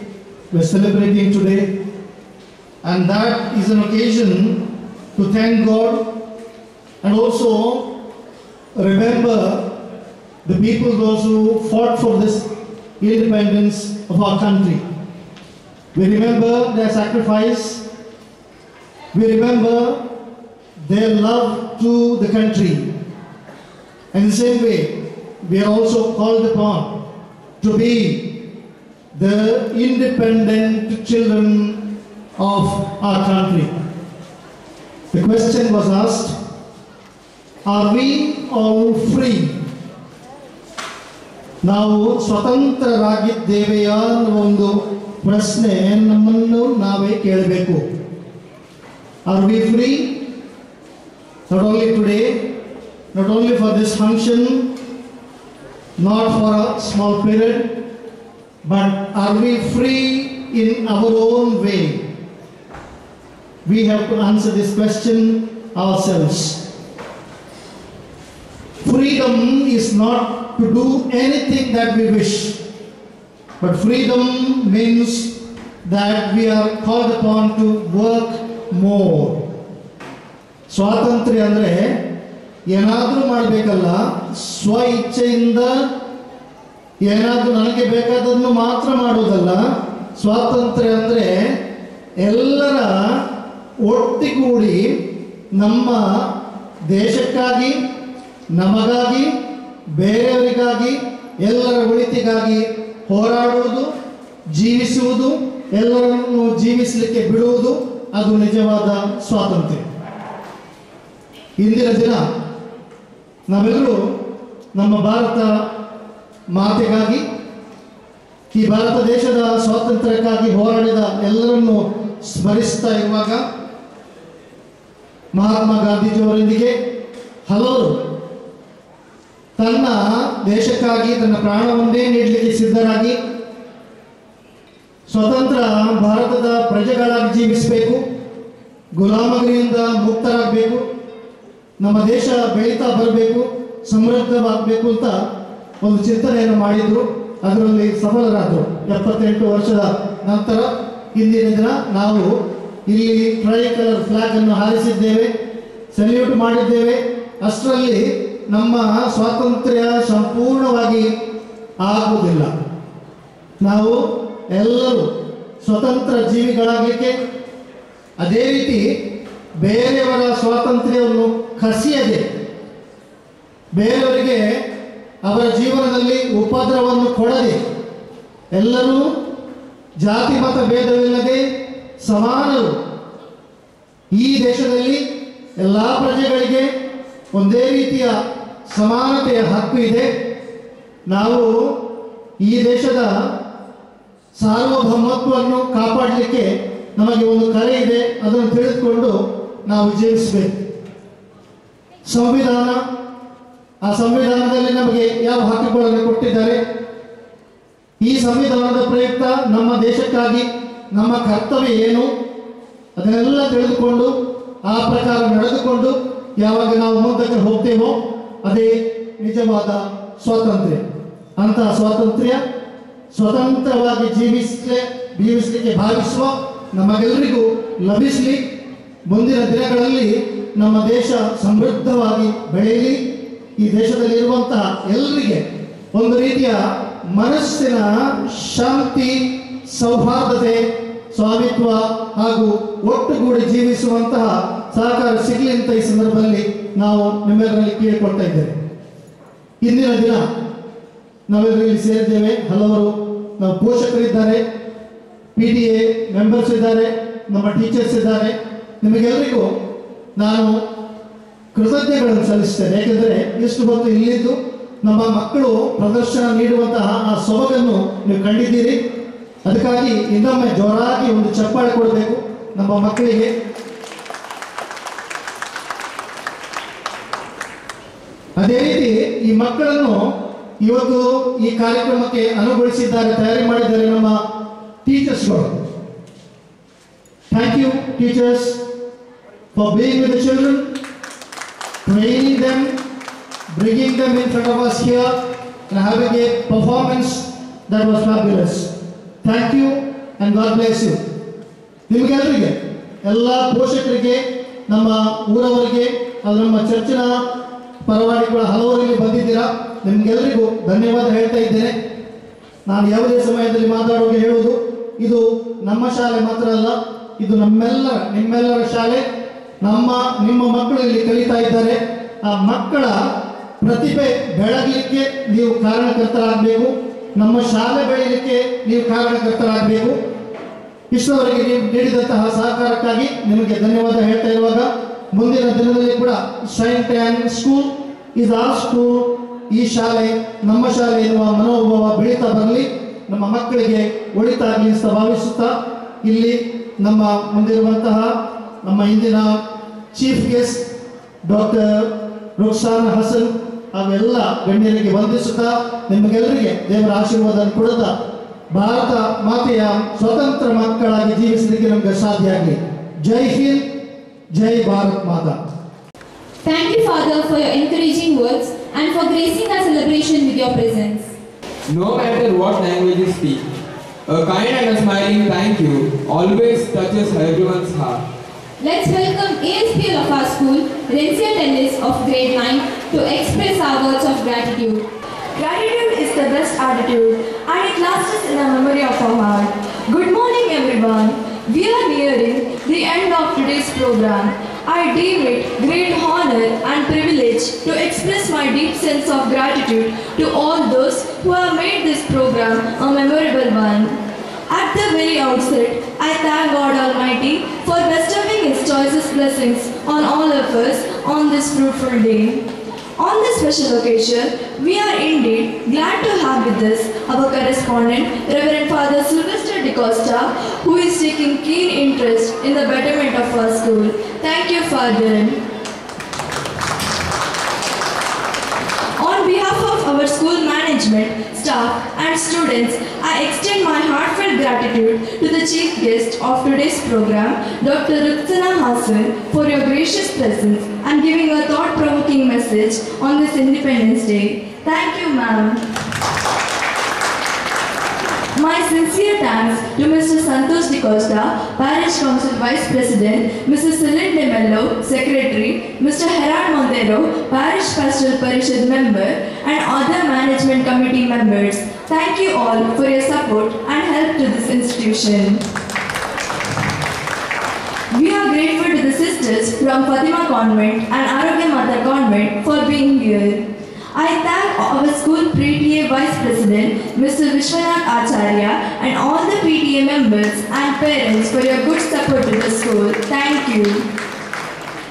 we're celebrating today, and that is an occasion to thank God and also remember the people, those who fought for this independence of our country. We remember their sacrifice, we remember their love to the country. And in the same way, we are also called upon to be the independent children of our country. The question was asked, are we all free? ನಾವು ಸ್ವತಂತ್ರರಾಗಿದ್ದೇವೆಯ ಅನ್ನುವ ಒಂದು ಪ್ರಶ್ನೆ ನಮ್ಮನ್ನು ನಾವೇ ಕೇಳಬೇಕು. Are we free? Not only today, not only for this function, not for a small period, but are we free in our own way? We have to answer this question ourselves. Freedom is not to do anything that we wish, but freedom means that we are called upon to work more. ಸ್ವಾತಂತ್ರ್ಯ ಅಂದರೆ ಏನಾದರೂ ಮಾಡಬೇಕಲ್ಲ, ಸ್ವ ಇಚ್ಛೆಯಿಂದ ಏನಾದರೂ ನನಗೆ ಬೇಕಾದನ್ನು ಮಾತ್ರ ಮಾಡೋದಲ್ಲ. ಸ್ವಾತಂತ್ರ್ಯ ಅಂದರೆ ಎಲ್ಲರ ಒಟ್ಟಿಗೂಡಿ ನಮ್ಮ ದೇಶಕ್ಕಾಗಿ, ನಮಗಾಗಿ, ಬೇರೆಯವರಿಗಾಗಿ, ಎಲ್ಲರ ಒಳಿತಿಗಾಗಿ ಹೋರಾಡುವುದು, ಜೀವಿಸುವುದು, ಎಲ್ಲರನ್ನು ಜೀವಿಸಲಿಕ್ಕೆ ಬಿಡುವುದು, ಅದು ನಿಜವಾದ ಸ್ವಾತಂತ್ರ್ಯ. ಇಂದಿನ ದಿನ ನಾವೆಲ್ಲರೂ ನಮ್ಮ ಭಾರತ ಮಾತೆಗಾಗಿ, ಈ ಭಾರತ ದೇಶದ ಸ್ವಾತಂತ್ರ್ಯಕ್ಕಾಗಿ ಹೋರಾಡಿದ ಎಲ್ಲರನ್ನು ಸ್ಮರಿಸ್ತಾ ಇರುವಾಗ ಮಹಾತ್ಮ ಗಾಂಧೀಜಿಯವರೊಂದಿಗೆ ಹಲವರು ತನ್ನ ದೇಶಕ್ಕಾಗಿ ತನ್ನ ಪ್ರಾಣವನ್ನೇ ನೀಡಲಿಕ್ಕೆ ಸಿದ್ಧರಾಗಿ ಸ್ವತಂತ್ರ ಭಾರತದ ಪ್ರಜೆಗಳಾಗಿ ಜೀವಿಸಬೇಕು, ಗುಲಾಮಗಿರಿಯಿಂದ ಮುಕ್ತರಾಗಬೇಕು, ನಮ್ಮ ದೇಶ ಬೆಳೀತಾ ಬರಬೇಕು, ಸಮೃದ್ಧವಾಗಬೇಕು ಅಂತ ಒಂದು ಚಿಂತನೆಯನ್ನು ಮಾಡಿದರು. ಅದರಲ್ಲಿ ಸಫಲರಾದರು. 78 ವರ್ಷದ ನಂತರ ಇಂದಿನ ದಿನ ನಾವು ಇಲ್ಲಿ ಟ್ರೈ ಕಲರ್ ಫ್ಲಾಗ್ ಅನ್ನು ಹಾರಿಸಿದ್ದೇವೆ, ಸಲ್ಯೂಟ್ ಮಾಡಿದ್ದೇವೆ. ಅಷ್ಟರಲ್ಲಿ ನಮ್ಮ ಸ್ವಾತಂತ್ರ್ಯ ಸಂಪೂರ್ಣವಾಗಿ ಆಗುವುದಿಲ್ಲ. ನಾವು ಎಲ್ಲರೂ ಸ್ವತಂತ್ರ ಜೀವಿಗಳಾಗಲಿಕ್ಕೆ, ಅದೇ ರೀತಿ ಬೇರೆಯವರ ಸ್ವಾತಂತ್ರ್ಯವನ್ನು ಕಸಿಯದೆ, ಬೇರೆಯವರಿಗೆ ಅವರ ಜೀವನದಲ್ಲಿ ಉಪದ್ರವವನ್ನು ಕೊಡದೆ, ಎಲ್ಲರೂ ಜಾತಿ ಮತ ಭೇದವಿಲ್ಲದೆ ಸಮಾನರು. ಈ ದೇಶದಲ್ಲಿ ಎಲ್ಲ ಪ್ರಜೆಗಳಿಗೆ ಒಂದೇ ರೀತಿಯ ಸಮಾನತೆಯ ಹಕ್ಕು ಇದೆ. ನಾವು ಈ ದೇಶದ ಸಾರ್ವಭೌಮತ್ವವನ್ನು ಕಾಪಾಡಲಿಕ್ಕೆ ನಮಗೆ ಒಂದು ಕರೆ ಇದೆ, ಅದನ್ನು ತಿಳಿದುಕೊಂಡು ನಾವು ಜೀವಿಸಬೇಕು. ಸಂವಿಧಾನ, ಆ ಸಂವಿಧಾನದಲ್ಲಿ ನಮಗೆ ಯಾವ ಹಕ್ಕುಗಳನ್ನು ಕೊಟ್ಟಿದ್ದಾರೆ, ಈ ಸಂವಿಧಾನದ ಪ್ರಯುಕ್ತ ನಮ್ಮ ದೇಶಕ್ಕಾಗಿ ನಮ್ಮ ಕರ್ತವ್ಯ ಏನು, ಅದನ್ನೆಲ್ಲ ತಿಳಿದುಕೊಂಡು ಆ ಪ್ರಕಾರ ನಡೆದುಕೊಂಡು ಯಾವಾಗ ನಾವು ಮುಂದಕ್ಕೆ ಹೋಗ್ತೇವೋ ಅದೇ ನಿಜವಾದ ಸ್ವಾತಂತ್ರ್ಯ. ಅಂತಹ ಸ್ವಾತಂತ್ರ್ಯ ಸ್ವತಂತ್ರವಾಗಿ ಜೀವಿಸಲಿಕ್ಕೆ ಭಾವಿಸುವ ನಮಗೆಲ್ಲರಿಗೂ ಲಭಿಸಲಿ. ಮುಂದಿನ ದಿನಗಳಲ್ಲಿ ನಮ್ಮ ದೇಶ ಸಮೃದ್ಧವಾಗಿ ಬೆಳೆಯಲಿ. ಈ ದೇಶದಲ್ಲಿರುವಂತಹ ಎಲ್ಲರಿಗೆ ಒಂದು ರೀತಿಯ ಮನಸ್ಸಿನ ಶಾಂತಿ, ಸೌಹಾರ್ದತೆ, ಸ್ವಾಮಿತ್ವ ಹಾಗೂ ಒಟ್ಟುಗೂಡಿ ಜೀವಿಸುವಂತಹ ಸಹಕಾರ ಸಿಗಲಿ ಅಂತ ಈ ಸಂದರ್ಭದಲ್ಲಿ ನಾವು ನಿಮ್ಮೆಲ್ಲರಲ್ಲಿ ಕೇಳಿಕೊಳ್ತಾ ಇದ್ದೇವೆ. ಇಂದಿನ ದಿನ ನಾವೆಲ್ಲರೂ ಇಲ್ಲಿ ಸೇರಿದ್ದೇವೆ. ಹಲವರು ನಮ್ಮ ಪೋಷಕರಿದ್ದಾರೆ, PTA ಮೆಂಬರ್ಸ್ ಇದ್ದಾರೆ, ನಮ್ಮ ಟೀಚರ್ಸ್ ಇದ್ದಾರೆ. ನಿಮಗೆಲ್ಲರಿಗೂ ನಾನು ಕೃತಜ್ಞತೆಗಳನ್ನು ಸಲ್ಲಿಸ್ತೇನೆ. ಏಕೆಂದರೆ ಇಷ್ಟು ಹೊತ್ತು ಇಲ್ಲಿದ್ದು ನಮ್ಮ ಮಕ್ಕಳು ಪ್ರದರ್ಶನ ನೀಡುವಂತಹ ಆ ಸೊಬಗನ್ನು ನೀವು ಕಂಡಿದ್ದೀರಿ. ಅದಕ್ಕಾಗಿ ಇನ್ನೊಮ್ಮೆ ಜೋರಾಗಿ ಒಂದು ಚಪ್ಪಾಳೆ ಕೊಡಬೇಕು ನಮ್ಮ ಮಕ್ಕಳಿಗೆ. ಅದೇ ರೀತಿ ಈ ಮಕ್ಕಳನ್ನು ಇವತ್ತು ಈ ಕಾರ್ಯಕ್ರಮಕ್ಕೆ ಅನುಗೊಳಿಸಿದ್ದಾರೆ, ತಯಾರಿ ಮಾಡಿದ್ದಾರೆ ನಮ್ಮ ಟೀಚರ್ಸ್ಗಳು. Thank you teachers for being with the children, training them, bringing them in front of us here and having a performance that was fabulous. Thank you and God bless you. ನಿಮಗೆಲ್ಲರಿಗೆ, ಎಲ್ಲ ಪೋಷಕರಿಗೆ, ನಮ್ಮ ಊರವರಿಗೆ, ಅದು ನಮ್ಮ ಚರ್ಚಿನ ಪರವಾಗಿ ಕೂಡ ಹಲವರಿಗೆ ಬಂದಿದ್ದೀರಾ. ನಿಮಗೆಲ್ಲರಿಗೂ ಧನ್ಯವಾದ ಹೇಳ್ತಾ ಇದ್ದೇನೆ. ನಾನು ಯಾವುದೇ ಸಮಯದಲ್ಲಿ ಮಾತಾಡುವಾಗ ಹೇಳುವುದು, ಇದು ನಮ್ಮ ಶಾಲೆ ಮಾತ್ರ ಅಲ್ಲ, ಇದು ನಿಮ್ಮೆಲ್ಲರ ಶಾಲೆ. ನಿಮ್ಮ ಮಕ್ಕಳು ಇಲ್ಲಿ ಕಲಿತಾ ಇದ್ದಾರೆ. ಆ ಮಕ್ಕಳ ಪ್ರತಿಭೆ ಬೆಳಗಲಿಕ್ಕೆ ನೀವು ಕಾರಣಕರ್ತರಾಗಬೇಕು. ನಮ್ಮ ಶಾಲೆ ಬೆಳೀಲಿಕ್ಕೆ ನೀವು ಕಾರಣಕರ್ತರಾಗಬೇಕು. ಇಷ್ಟವರೆಗೆ ನೀವು ನೀಡಿದಂತಹ ಸಹಕಾರಕ್ಕಾಗಿ ನಿಮಗೆ ಧನ್ಯವಾದ ಹೇಳ್ತಾ ಇರುವಾಗ, ಮುಂದಿನ ದಿನದಲ್ಲಿ ಕೂಡ Saint Ann school is our school, ಈ ಶಾಲೆ ನಮ್ಮ ಶಾಲೆ ಎನ್ನುವ ಮನೋಭಾವ ಬೆಳೀತಾ ಬರಲಿ, ನಮ್ಮ ಮಕ್ಕಳಿಗೆ ಒಳಿತಾಗಲಿ ಅಂತ ಭಾವಿಸುತ್ತಾ, ಇಲ್ಲಿ ನಮ್ಮ ಮುಂದಿರುವಂತಹ ನಮ್ಮ ಇಂದಿನ chief guest doctor Ruksan Hasan ಅವೆಲ್ಲ ಗಣ್ಯರಿಗೆ ವಂದಿಸುತ್ತಾ, ನಿಮಗೆಲ್ಲರಿಗೆ ದೇವರ ಆಶೀರ್ವಾದ ಕೊಡುತ್ತಾ, ಭಾರತ ಮಾತೆಯ ಸ್ವತಂತ್ರ ಮಕ್ಕಳಾಗಿ ಜೀವಿಸಲಿಕ್ಕೆ ನಮಗೆ ಸಾಧ್ಯ ಆಗಲಿ. ಜೈ ಹಿಂದ್, ಜೈ ಭಾರತ್ ಮಾತಾ. Thank you, Father, for your encouraging words and for gracing our celebration with your presence. No matter what language you speak, a kind and a smiling thank you always touches everyone's heart. Let's welcome ASPL of our school, Rencia Tellis of grade 9, to express our words of gratitude. Gratitude is the best attitude and it lasts in the memory of our heart. Good morning everyone. We are nearing the end of today's program. I deem it great honor and privilege to express my deep sense of gratitude to all those who have made this program a memorable one. At the very outset, I thank God Almighty for bestowing His choicest blessings on all of us on this fruitful day. On this special occasion, we are indeed glad to have with us our correspondent, Reverend Father Sylvester DeCosta, who is taking keen interest in the betterment of our school. Thank you, Father. On behalf of our school management, staff and students, I extend my heartfelt gratitude to the chief guest of today's program, Dr. Ruksana Hasan, for your gracious presence and giving a thought-provoking message on this Independence Day. Thank you, ma'am. My sincere thanks to Mr. Santosh DeCosta, Parish Council Vice President, Mrs. Celine De Mello, Secretary, Mr. Gerard Montero, Parish Pastoral Parishad Member, and other Management Committee members. Thank you all for your support and help to this institution. We are grateful to the sisters from Fatima Convent and Arogya Mata Convent for being here. I thank our school PTA Vice President, Mr. Vishwanath Acharya, and all the PTA members and parents for your good support to the school. Thank you.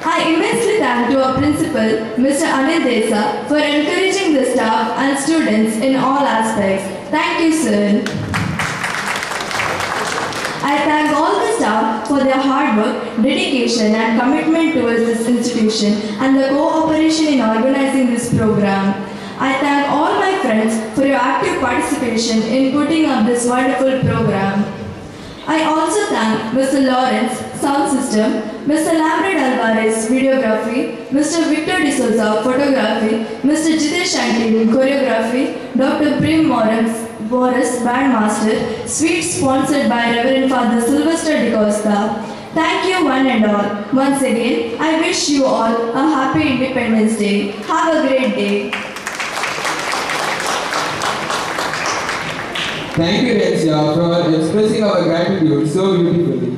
I immensely thank to our principal, Mr. Anil Desa, for encouraging the staff and students in all aspects. Thank you, sir. I thank all the staff for their hard work, dedication and commitment towards this institution and the cooperation in organizing this program. I thank all my friends for your active participation in putting up this wonderful program. I also thank Mr. Lawrence, Sound System, Mr. Lambert Alvarez, Videography, Mr. Victor D'Souza, Photography, Mr. Jitesh Shanti, Choreography, Dr. Prim Boris, Bandmaster, Sweet sponsored by Reverend Father Sylvester DeCosta. Thank you one and all. Once again, I wish you all a happy Independence Day. Have a great day. Thank you, Rencia, for expressing our gratitude so beautifully.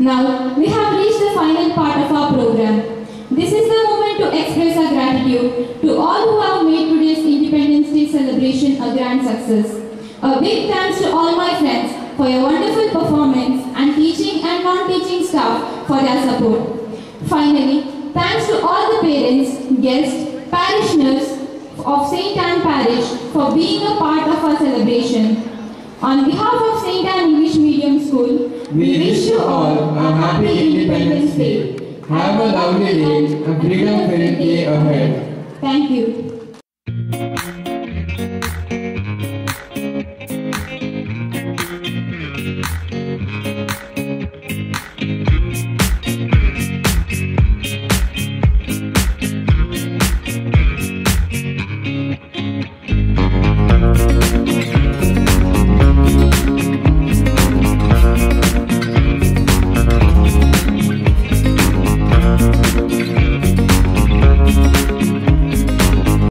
Now, we have reached the final part of our program. This is the moment to express our gratitude to all who have made today's Independence Day celebration a grand success. A big thanks to all my friends for your wonderful performance and teaching and non-teaching staff for their support. Finally, thanks to all the parents, guests, parishioners of St. Anne Parish for being a part of our celebration. On behalf of St. Anne English Medium School, we wish you all a happy Independence Day. Have a lovely day and freedom-filled day ahead. Thank you.